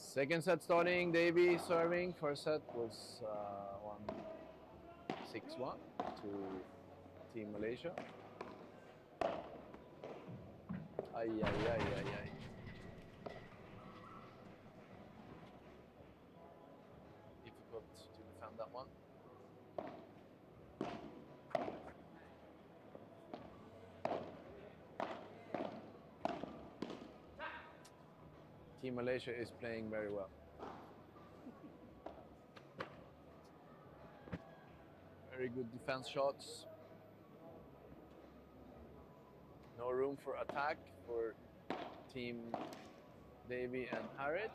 Second set starting, Davy serving. First set was 6-1 to Team Malaysia. Ay, ay, ay, ay, ay. Difficult to defend that one. Team Malaysia is playing very well. Very good defense shots. No room for attack for Team Davy and Harriet.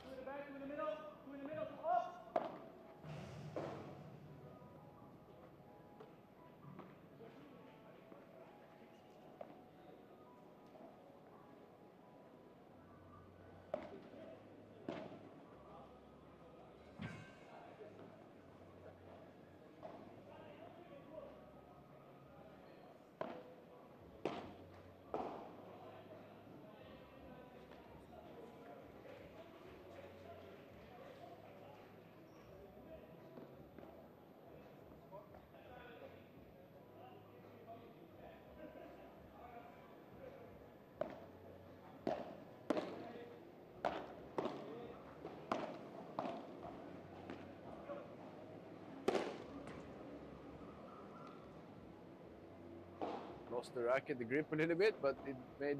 Lost the racket, the grip a little bit, but it made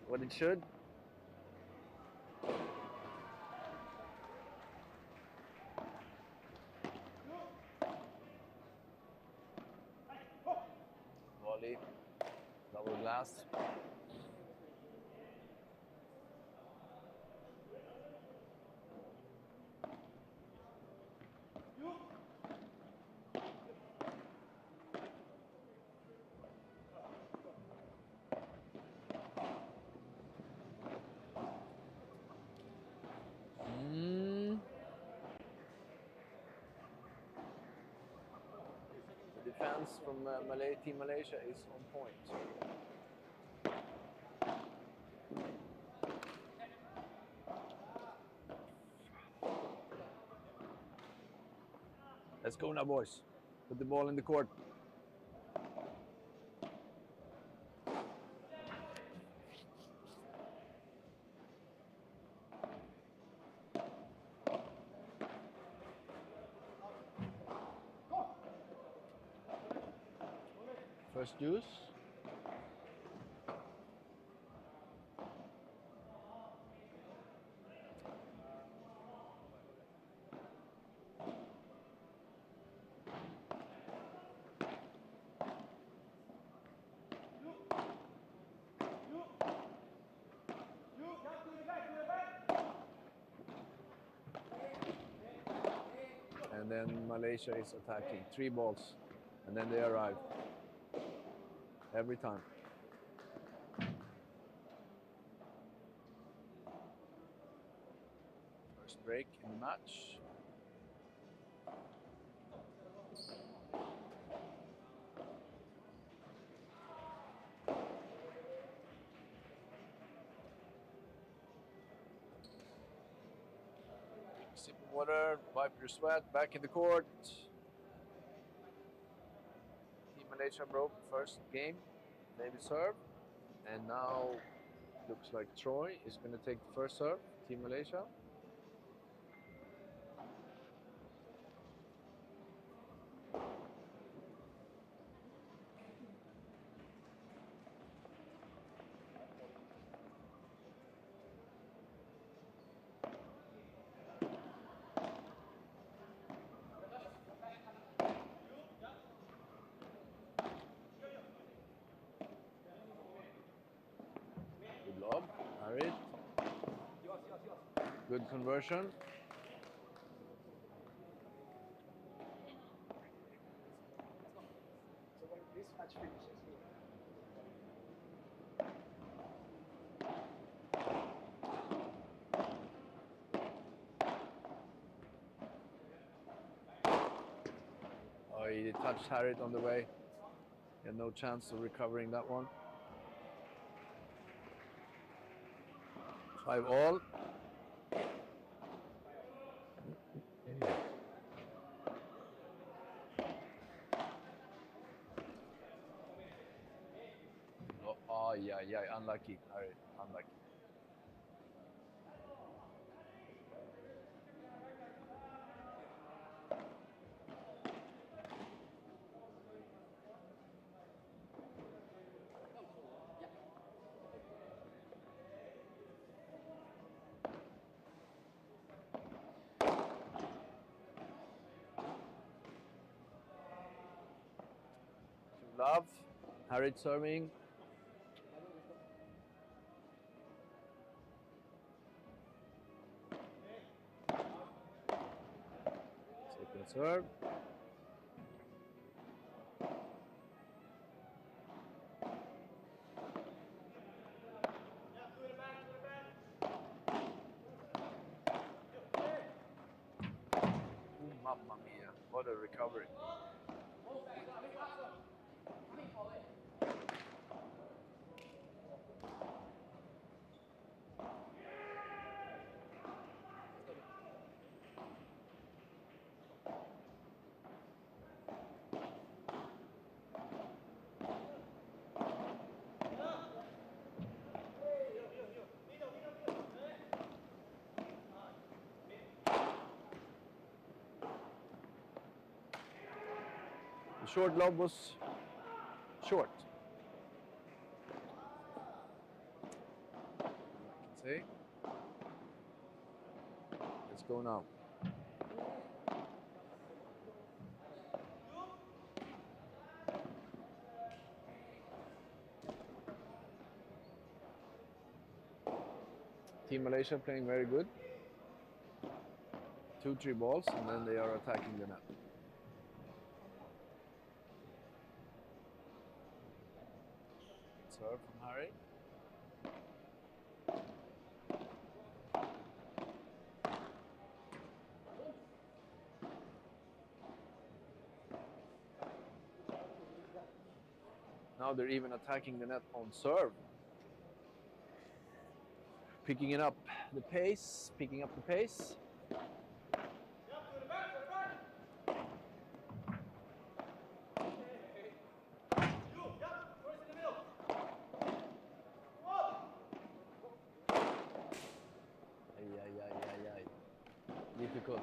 what it should. Volley, double glass. defense from Team Malaysia is on point. Let's go now, boys. Put the ball in the court. First juice. And then Malaysia is attacking. 3 balls. And then they arrive. Every time. First break in the match. Sip of water, wipe your sweat, back in the court. Team Malaysia broke first game, maybe serve. And now looks like Troy is going to take the first serve, Team Malaysia. Good lob, Harit. Good conversion. So when this match finishes here. Oh, he touched Harit on the way. He had no chance of recovering that one. 5 all. Oh, yeah, unlucky. Harit, unlucky. Love, Harit serving. Second serve. Ooh, mamma mia, what a recovery. The short lob was short. I can say. Let's go now. Team Malaysia playing very good. 2-3 balls and then they are attacking the net. Serve from Harry. Now they're even attacking the net on serve. Picking up the pace. Ay. Difficult.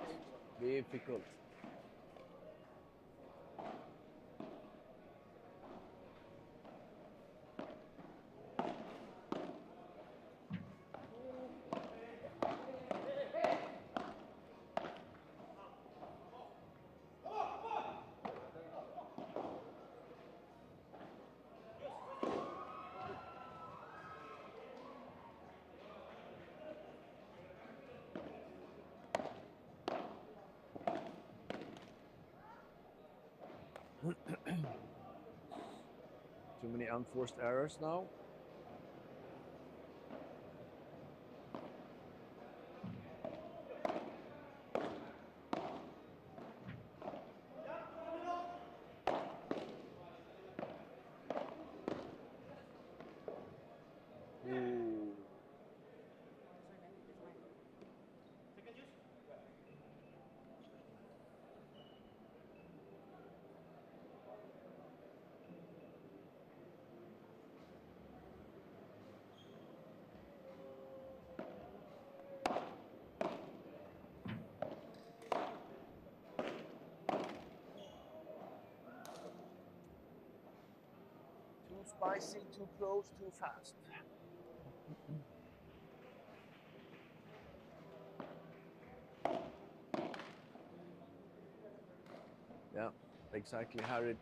Too many unforced errors now. Ooh. Too spicy, too close, too fast. Yeah, exactly. Harriet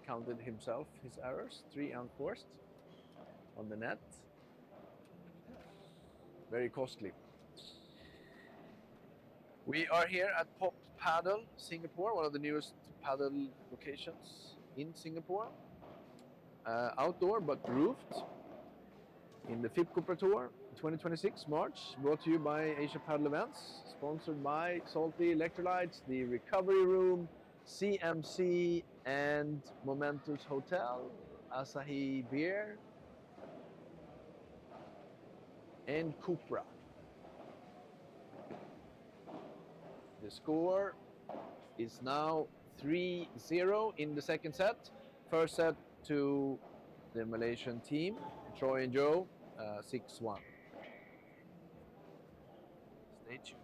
counted himself his errors, 3 unforced on the net. Very costly. We are here at Pop Padel, Singapore, one of the newest paddle locations in Singapore. Outdoor but roofed in the FIP Cooper Tour 2026 March, brought to you by Asia Paddle Events, sponsored by Salty Electrolytes, the Recovery Room, CMC and Momentous Hotel, Asahi Beer and Cupra. The score is now 3-0 in the second set. First set to the Malaysian team, Troy and Joe, 6-1. Stay tuned.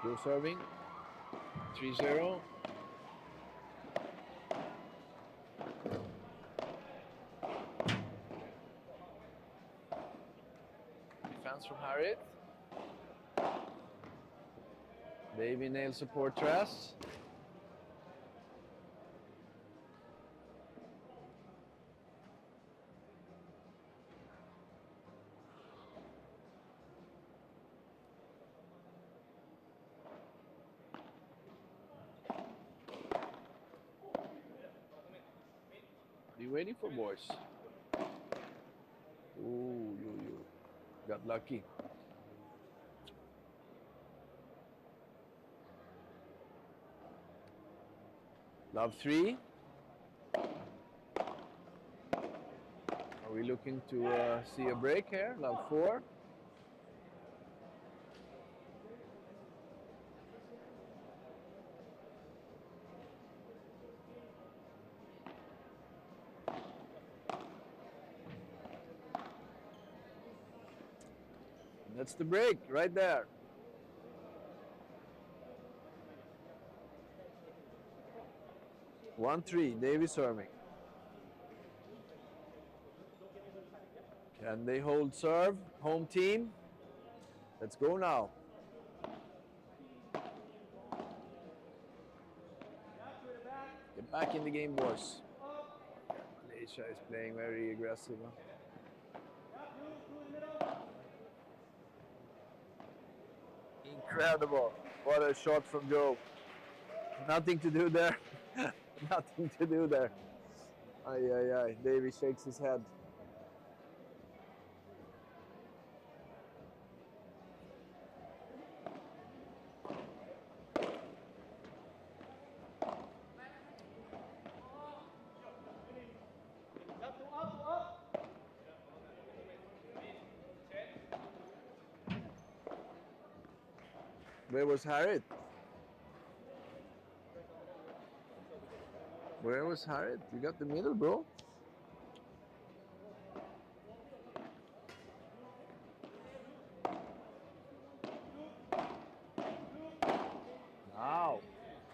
Still serving, 3-0. Defense from Harriet. Davy nail support Tress. What are you waiting for, boys? Ooh, you got lucky. Love 3. Are we looking to see a break here? Love 4. That's the break right there. One 3, Davy serving. And they hold serve, home team. Let's go now. Get back in the game, boys. Malaysia is playing very aggressive. Huh? Incredible. What a shot from Joe. Nothing to do there. Nothing to do there. Ay, ay, ay. Davey shakes his head. Where was Harriet? Where was Harriet? You got the middle, bro. Wow.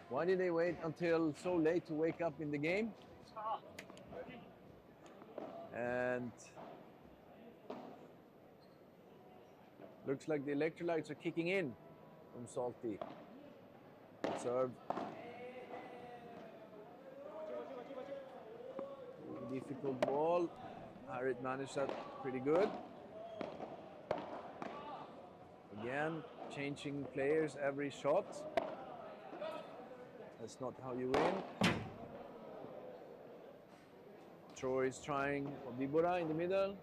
Why did they wait until so late to wake up in the game? And looks like the electrolytes are kicking in from Salty. Serve. Difficult ball. Harriet managed that pretty good. Again, changing players every shot. That's not how you win. Troy is trying Obibora in the middle.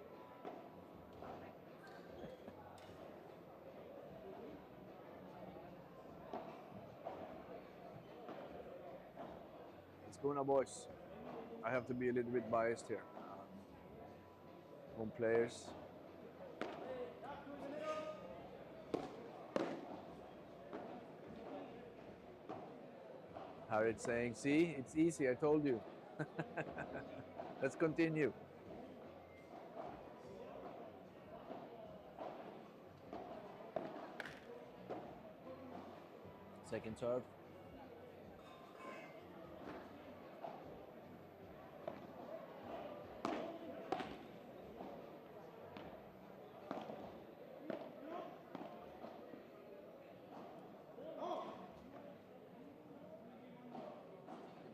Let's go now, boys. I have to be a little bit biased here. Home players. Harriet saying, see, it's easy, I told you. Let's continue. Second serve.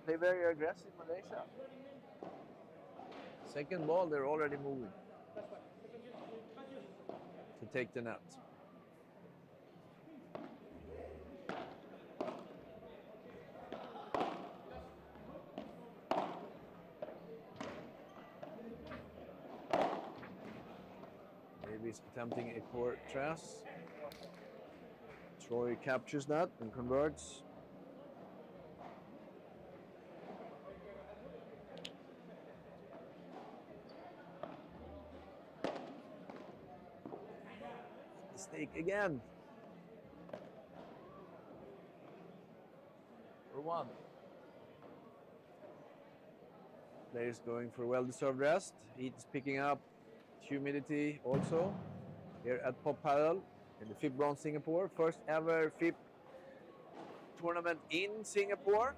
Play very aggressive, Malaysia. Second ball, they're already moving to take the net. Maybe he's attempting a court trass. Troy captures that and converts. Mistake again. For one. Players going for well-deserved rest. Heat's picking up humidity also here at Padel in the FIP Bronze Singapore. First ever FIP tournament in Singapore.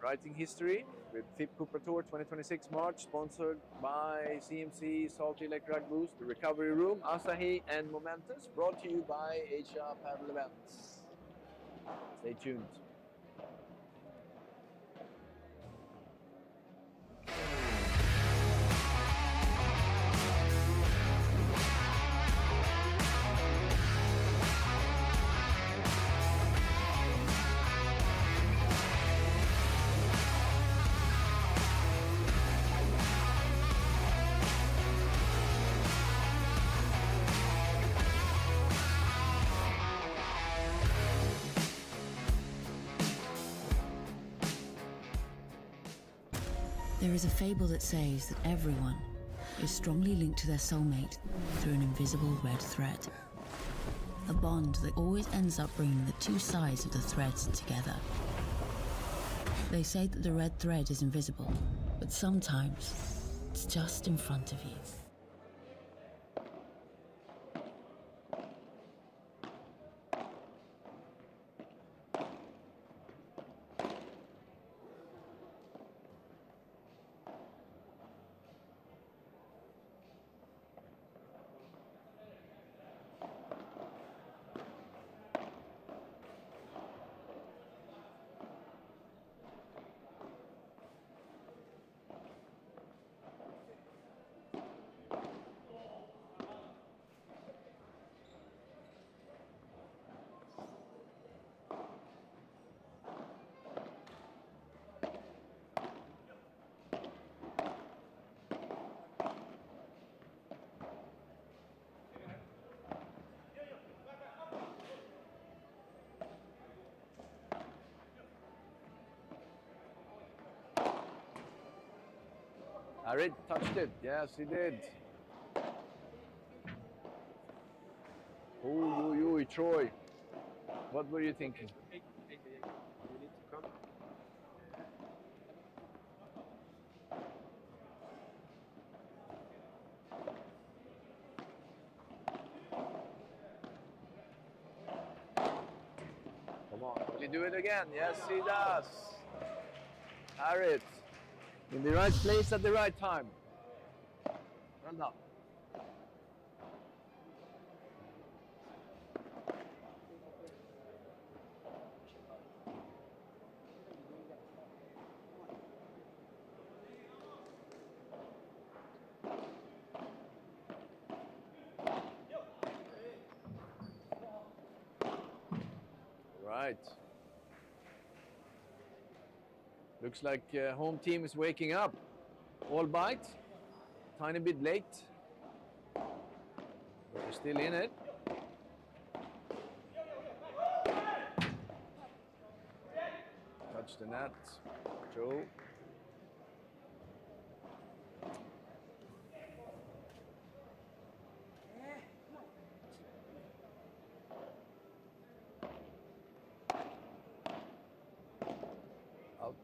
Writing history with FIP Cooper Tour 2026 March, sponsored by CMC, Salty Electric Boost, the Recovery Room, Asahi, and Momentous. Brought to you by Asia Padel Events. Stay tuned. There is a fable that says that everyone is strongly linked to their soulmate through an invisible red thread. A bond that always ends up bringing the two sides of the threads together. They say that the red thread is invisible, but sometimes it's just in front of you. Harit touched it. Yes, he did. Ooh, Troy. What were you thinking? You need to come. Come on, will he do it again? Yes, he does. Harit, in the right place at the right time. Well done. Right. Looks like home team is waking up. All bite. Tiny bit late. But they're still in it. Touch the net. Joe. Out.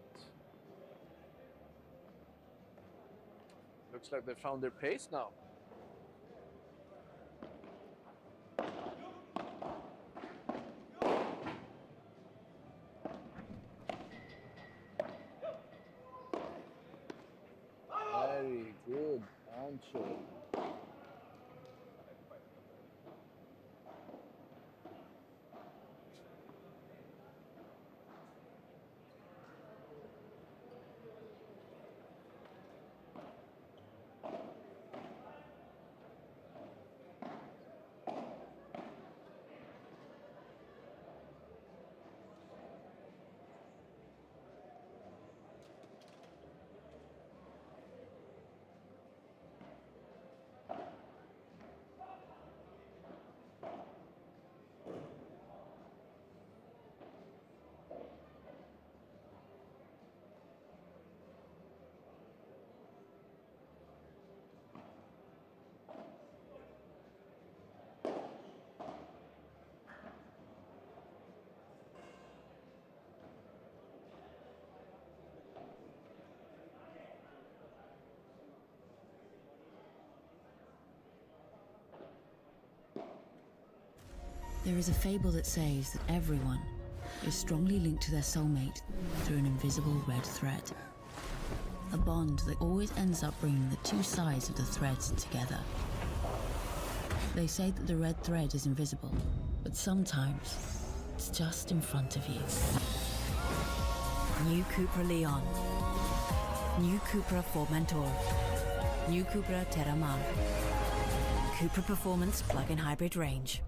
Looks like they found their pace now. Very good, Ancho. There is a fable that says that everyone is strongly linked to their soulmate through an invisible red thread. A bond that always ends up bringing the two sides of the threads together. They say that the red thread is invisible, but sometimes it's just in front of you. New Cupra Leon. New Cupra Formentor. New Cupra Terramar. Cupra Performance plug-in hybrid range.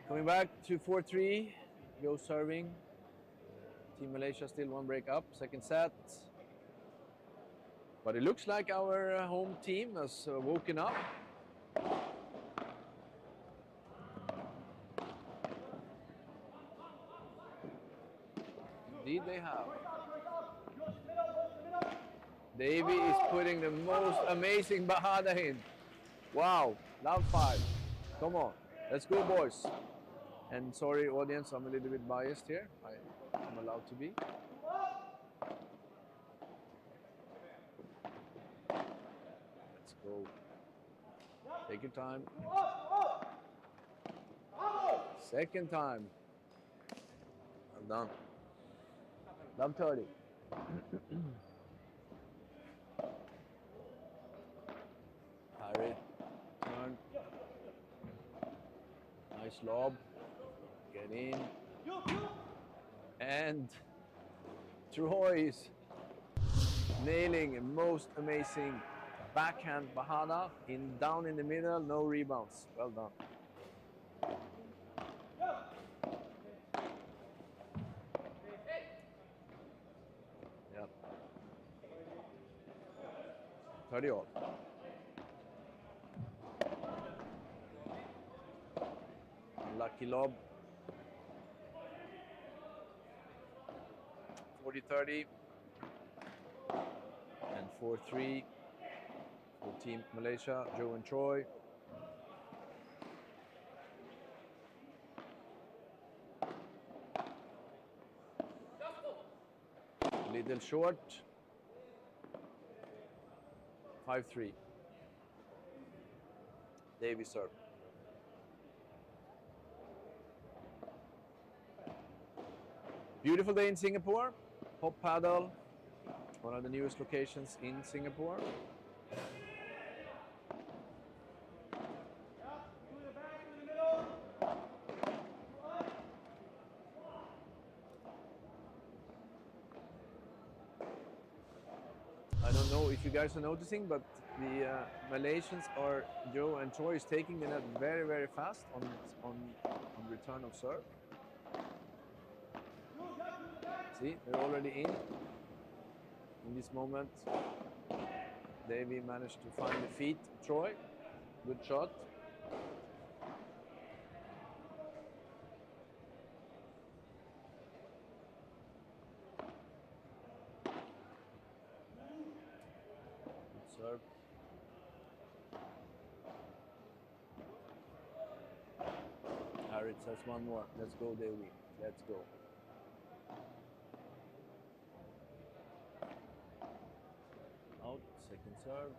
Coming back to 4-3. Go serving. Team Malaysia still one break up. Second set. But it looks like our home team has woken up. Indeed they have. Davey is putting the most amazing bajada in. Wow, love 5. Come on, let's go boys. And sorry audience, I'm a little bit biased here. I'm allowed to be. Let's go. Take your time. Second time. I'm done. Love 30. Harry, turn. Nice lob. Get in. And Troy is nailing a most amazing backhand bajada down in the middle, no rebounds. Well done. Yep. 30 all. Lucky lob. FIP 30. And 4-3 for Team Malaysia, Joe and Troy. Little short. 5-3. Davy serve. Beautiful day in Singapore. Hop Padel, one of the newest locations in Singapore. I don't know if you guys are noticing, but the Malaysians are, Joe and Troy is taking the net very, very fast on return of serve. See, they're already in this moment. Davy managed to find the feet, Troy. Good shot. Serve. Harrit says one more. Let's go, Davy. Let's go. Out. Second serve.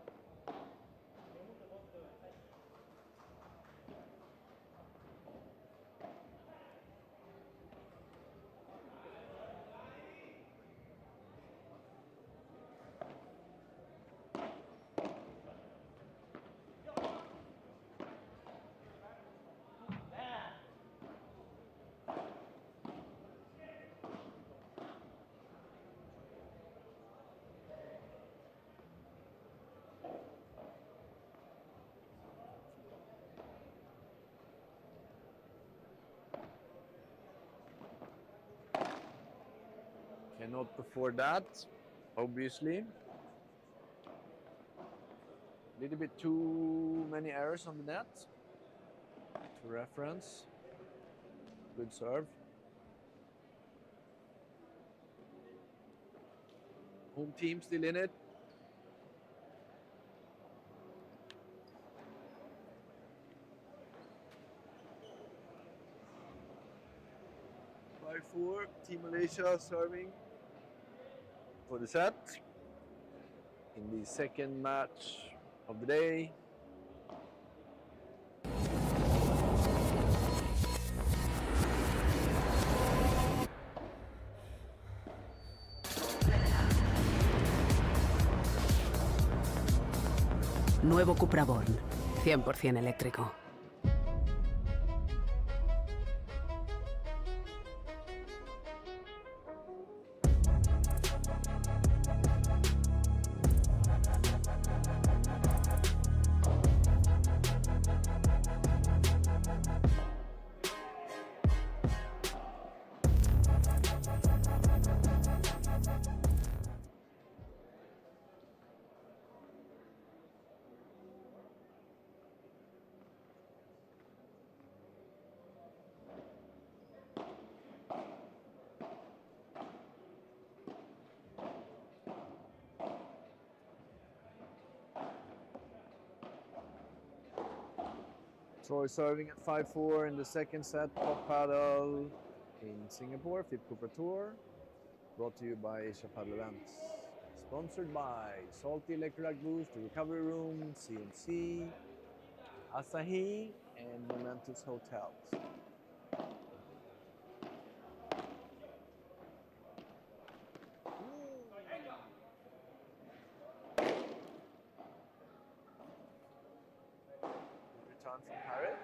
Cannot afford that, obviously. A little bit too many errors on the net. To reference. Good serve. Home team still in it. By 4, Team Malaysia serving for the set in the second match of the day. Nuevo Cupra Born, 100% eléctrico. Troy serving at 5-4 in the second set. Hop Padel in Singapore, FIP Cooper Tour. Brought to you by Asia Padel Events. Sponsored by Salty Electrolyte Boost, The Recovery Room, CMC, Asahi, and Momentous Hotels. Return from Harrit.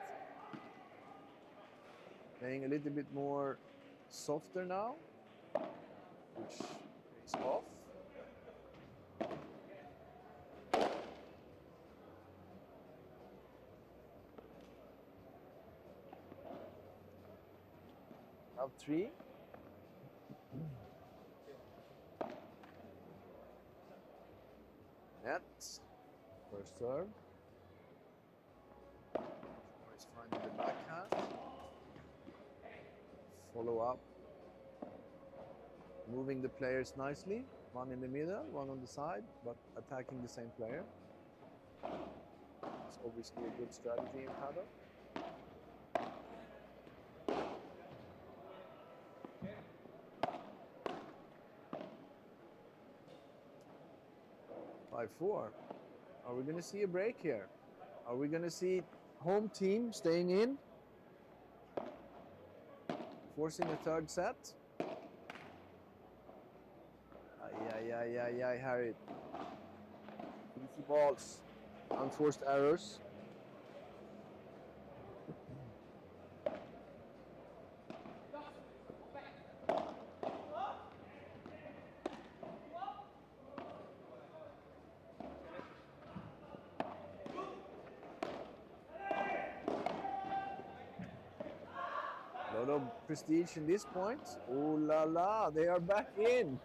Playing a little bit more softer now, which pays off. Up 3. Net. First serve. Always finding the backhand. Follow up. moving the players nicely. One in the middle, one on the side, but attacking the same player. It's obviously a good strategy in Padel. By 4. Are we going to see a break here? Are we going to see home team staying in? Forcing a third set? Ay, Harry. Easy balls. Unforced errors. A lot of prestige in this point. Ooh la la, they are back in.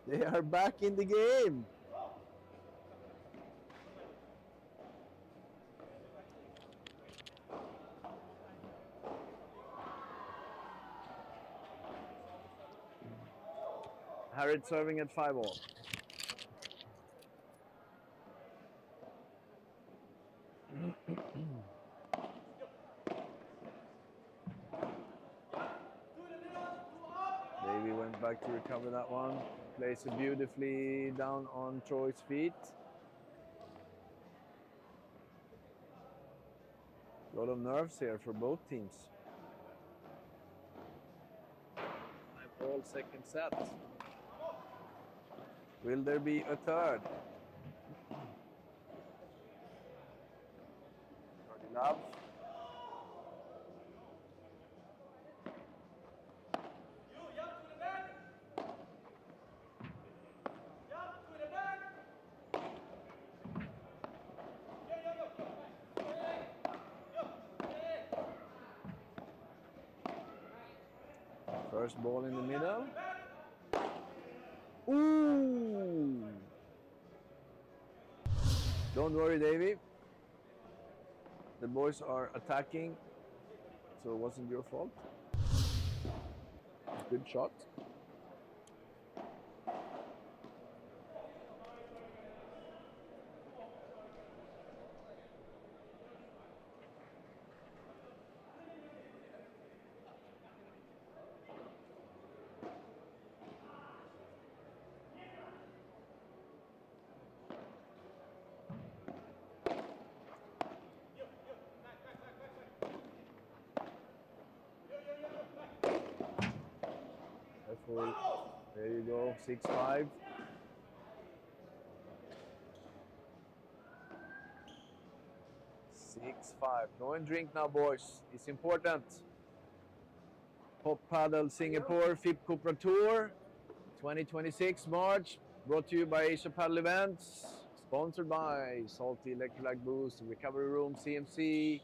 They are back in the game. Harriet serving at 5-all. Davey went back to recover that one. Plays it beautifully down on Troy's feet. A lot of nerves here for both teams. 5-all second set. Will there be a third? Cardi Love. First ball in the middle. Ooh! Don't worry, Davey. The boys are attacking, so it wasn't your fault. Good shot. There you go, 6-5. Go and drink now, boys. It's important. Pop Padel Singapore FIP Cupra Tour 2026 March. Brought to you by Asia Padel Events. Sponsored by Salty Electrolyte Boost, Recovery Room, CMC,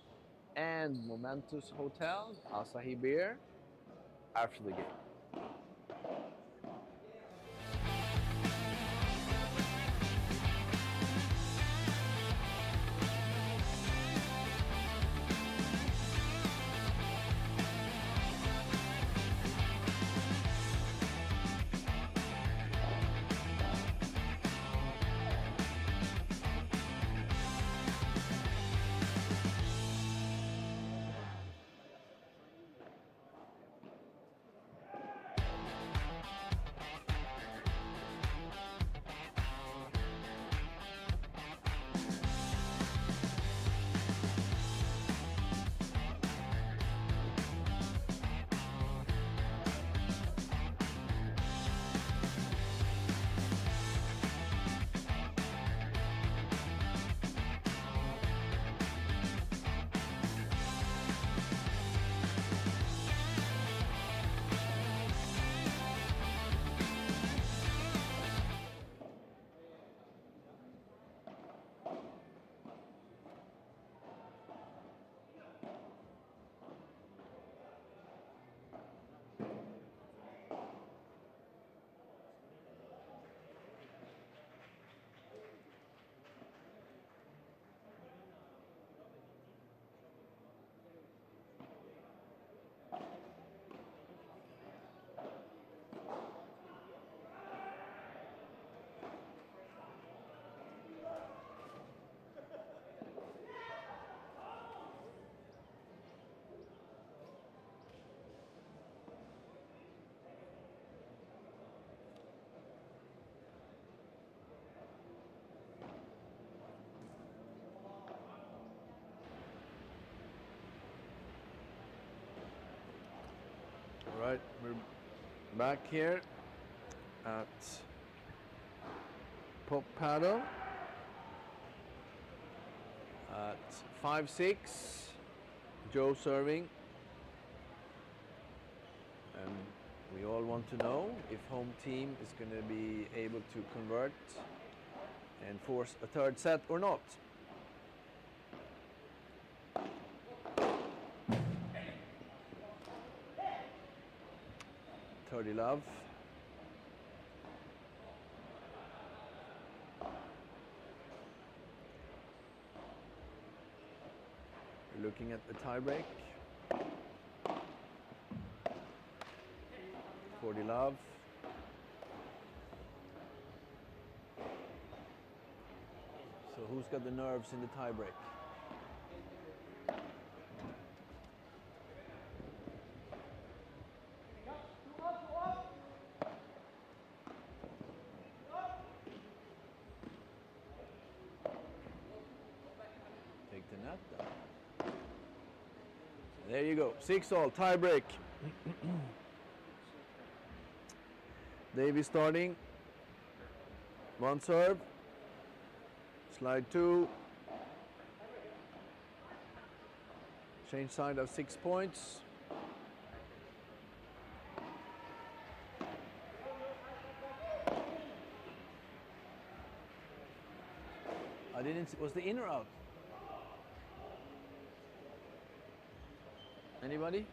and Momentous Hotel, Asahi Beer. After the game. back here at Pop Padel at 5-6. Joe serving. And we all want to know if home team is going to be able to convert and force a third set or not. 30 love. We're looking at the tie break. 40 love. So who's got the nerves in the tie break? Take the net down. There you go. 6-all, tie break. Davy starting. One serve. Slide 2. Change side of 6 points. I didn't see, was the in or out? Anybody?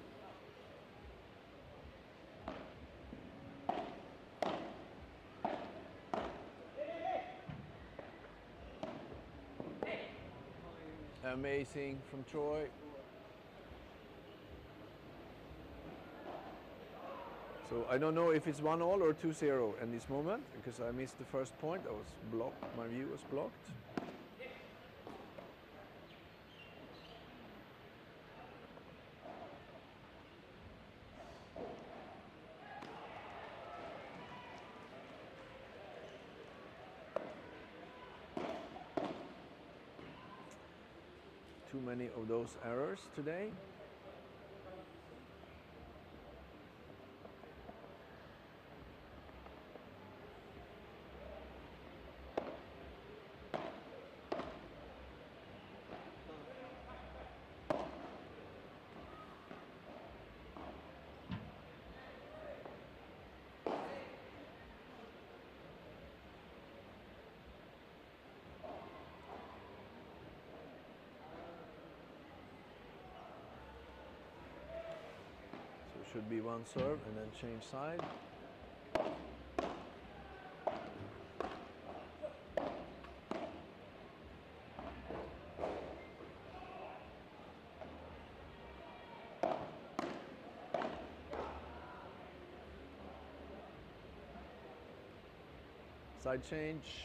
Amazing from Troy. So I don't know if it's 1-all or 2-0 in this moment because I missed the first point. I was blocked. My view was blocked. Too many of those errors today. Should be one serve and then change side. Side change.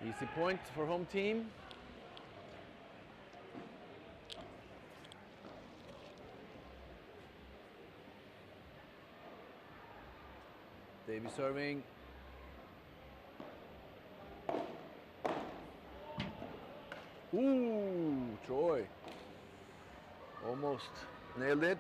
Easy point for home team. Davy serving. Ooh, Troy. Almost nailed it.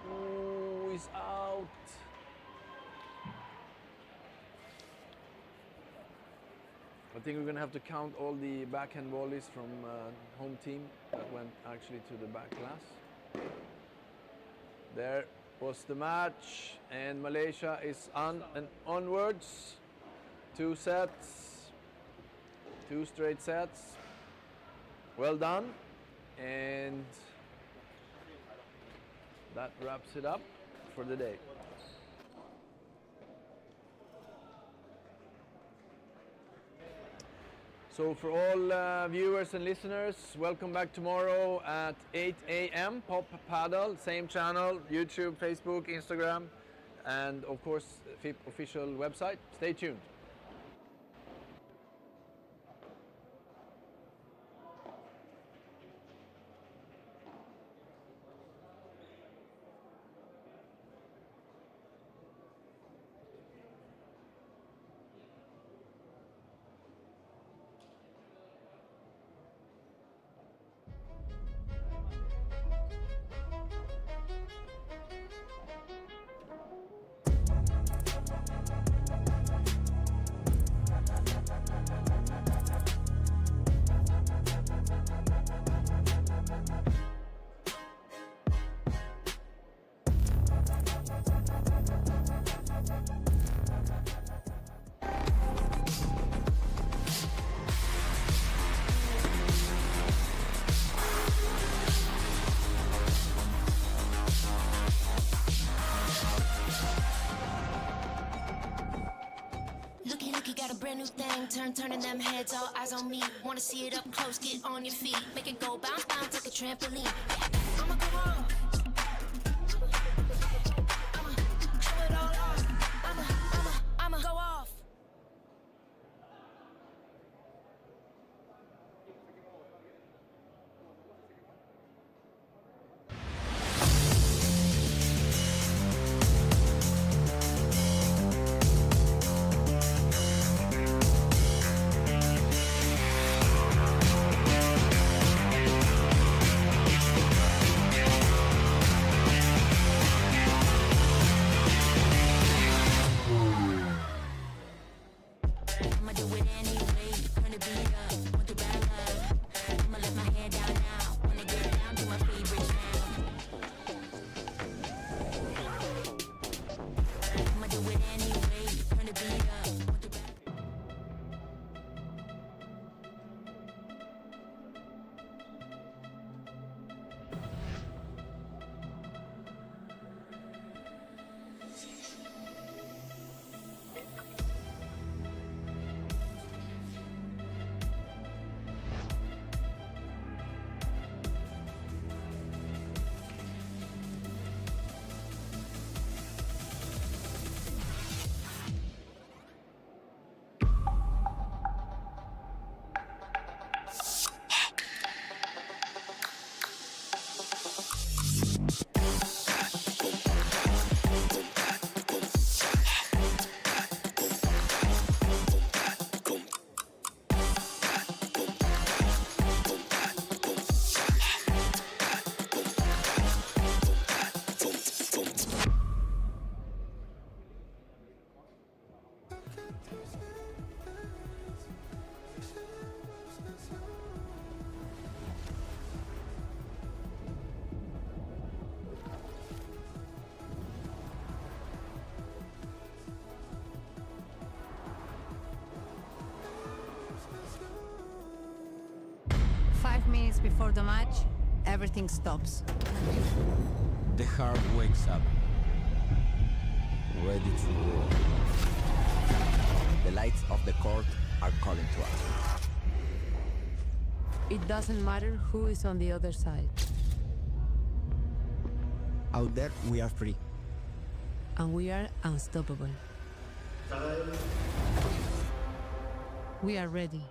Ooh, he's out. I think we're going to have to count all the backhand volleys from home team that went actually to the back glass. There was the match, and Malaysia is on and onwards. 2 sets, 2 straight sets. Well done, and that wraps it up for the day. So for all viewers and listeners, welcome back tomorrow at 8 a.m. Pop Padel, same channel, YouTube, Facebook, Instagram, and of course FIP official website. Stay tuned. Looky, got a brand new thing. Turning them heads, all eyes on me. Wanna see it up close, get on your feet. Make it go bounce, bounce like a trampoline. I'ma go off. I'ma show it all off. I'ma go off. I'ma do it anyway. Turn the beat up, want to ride love. I'ma let my hair down now. Wanna get down to my favorite sound. I'ma do it anyway. Turn the beat up, want to ride. 5 minutes before the match, everything stops. The heart wakes up, ready to roar. The lights of the court are calling to us. It doesn't matter who is on the other side. Out there, we are free. And we are unstoppable. We are ready.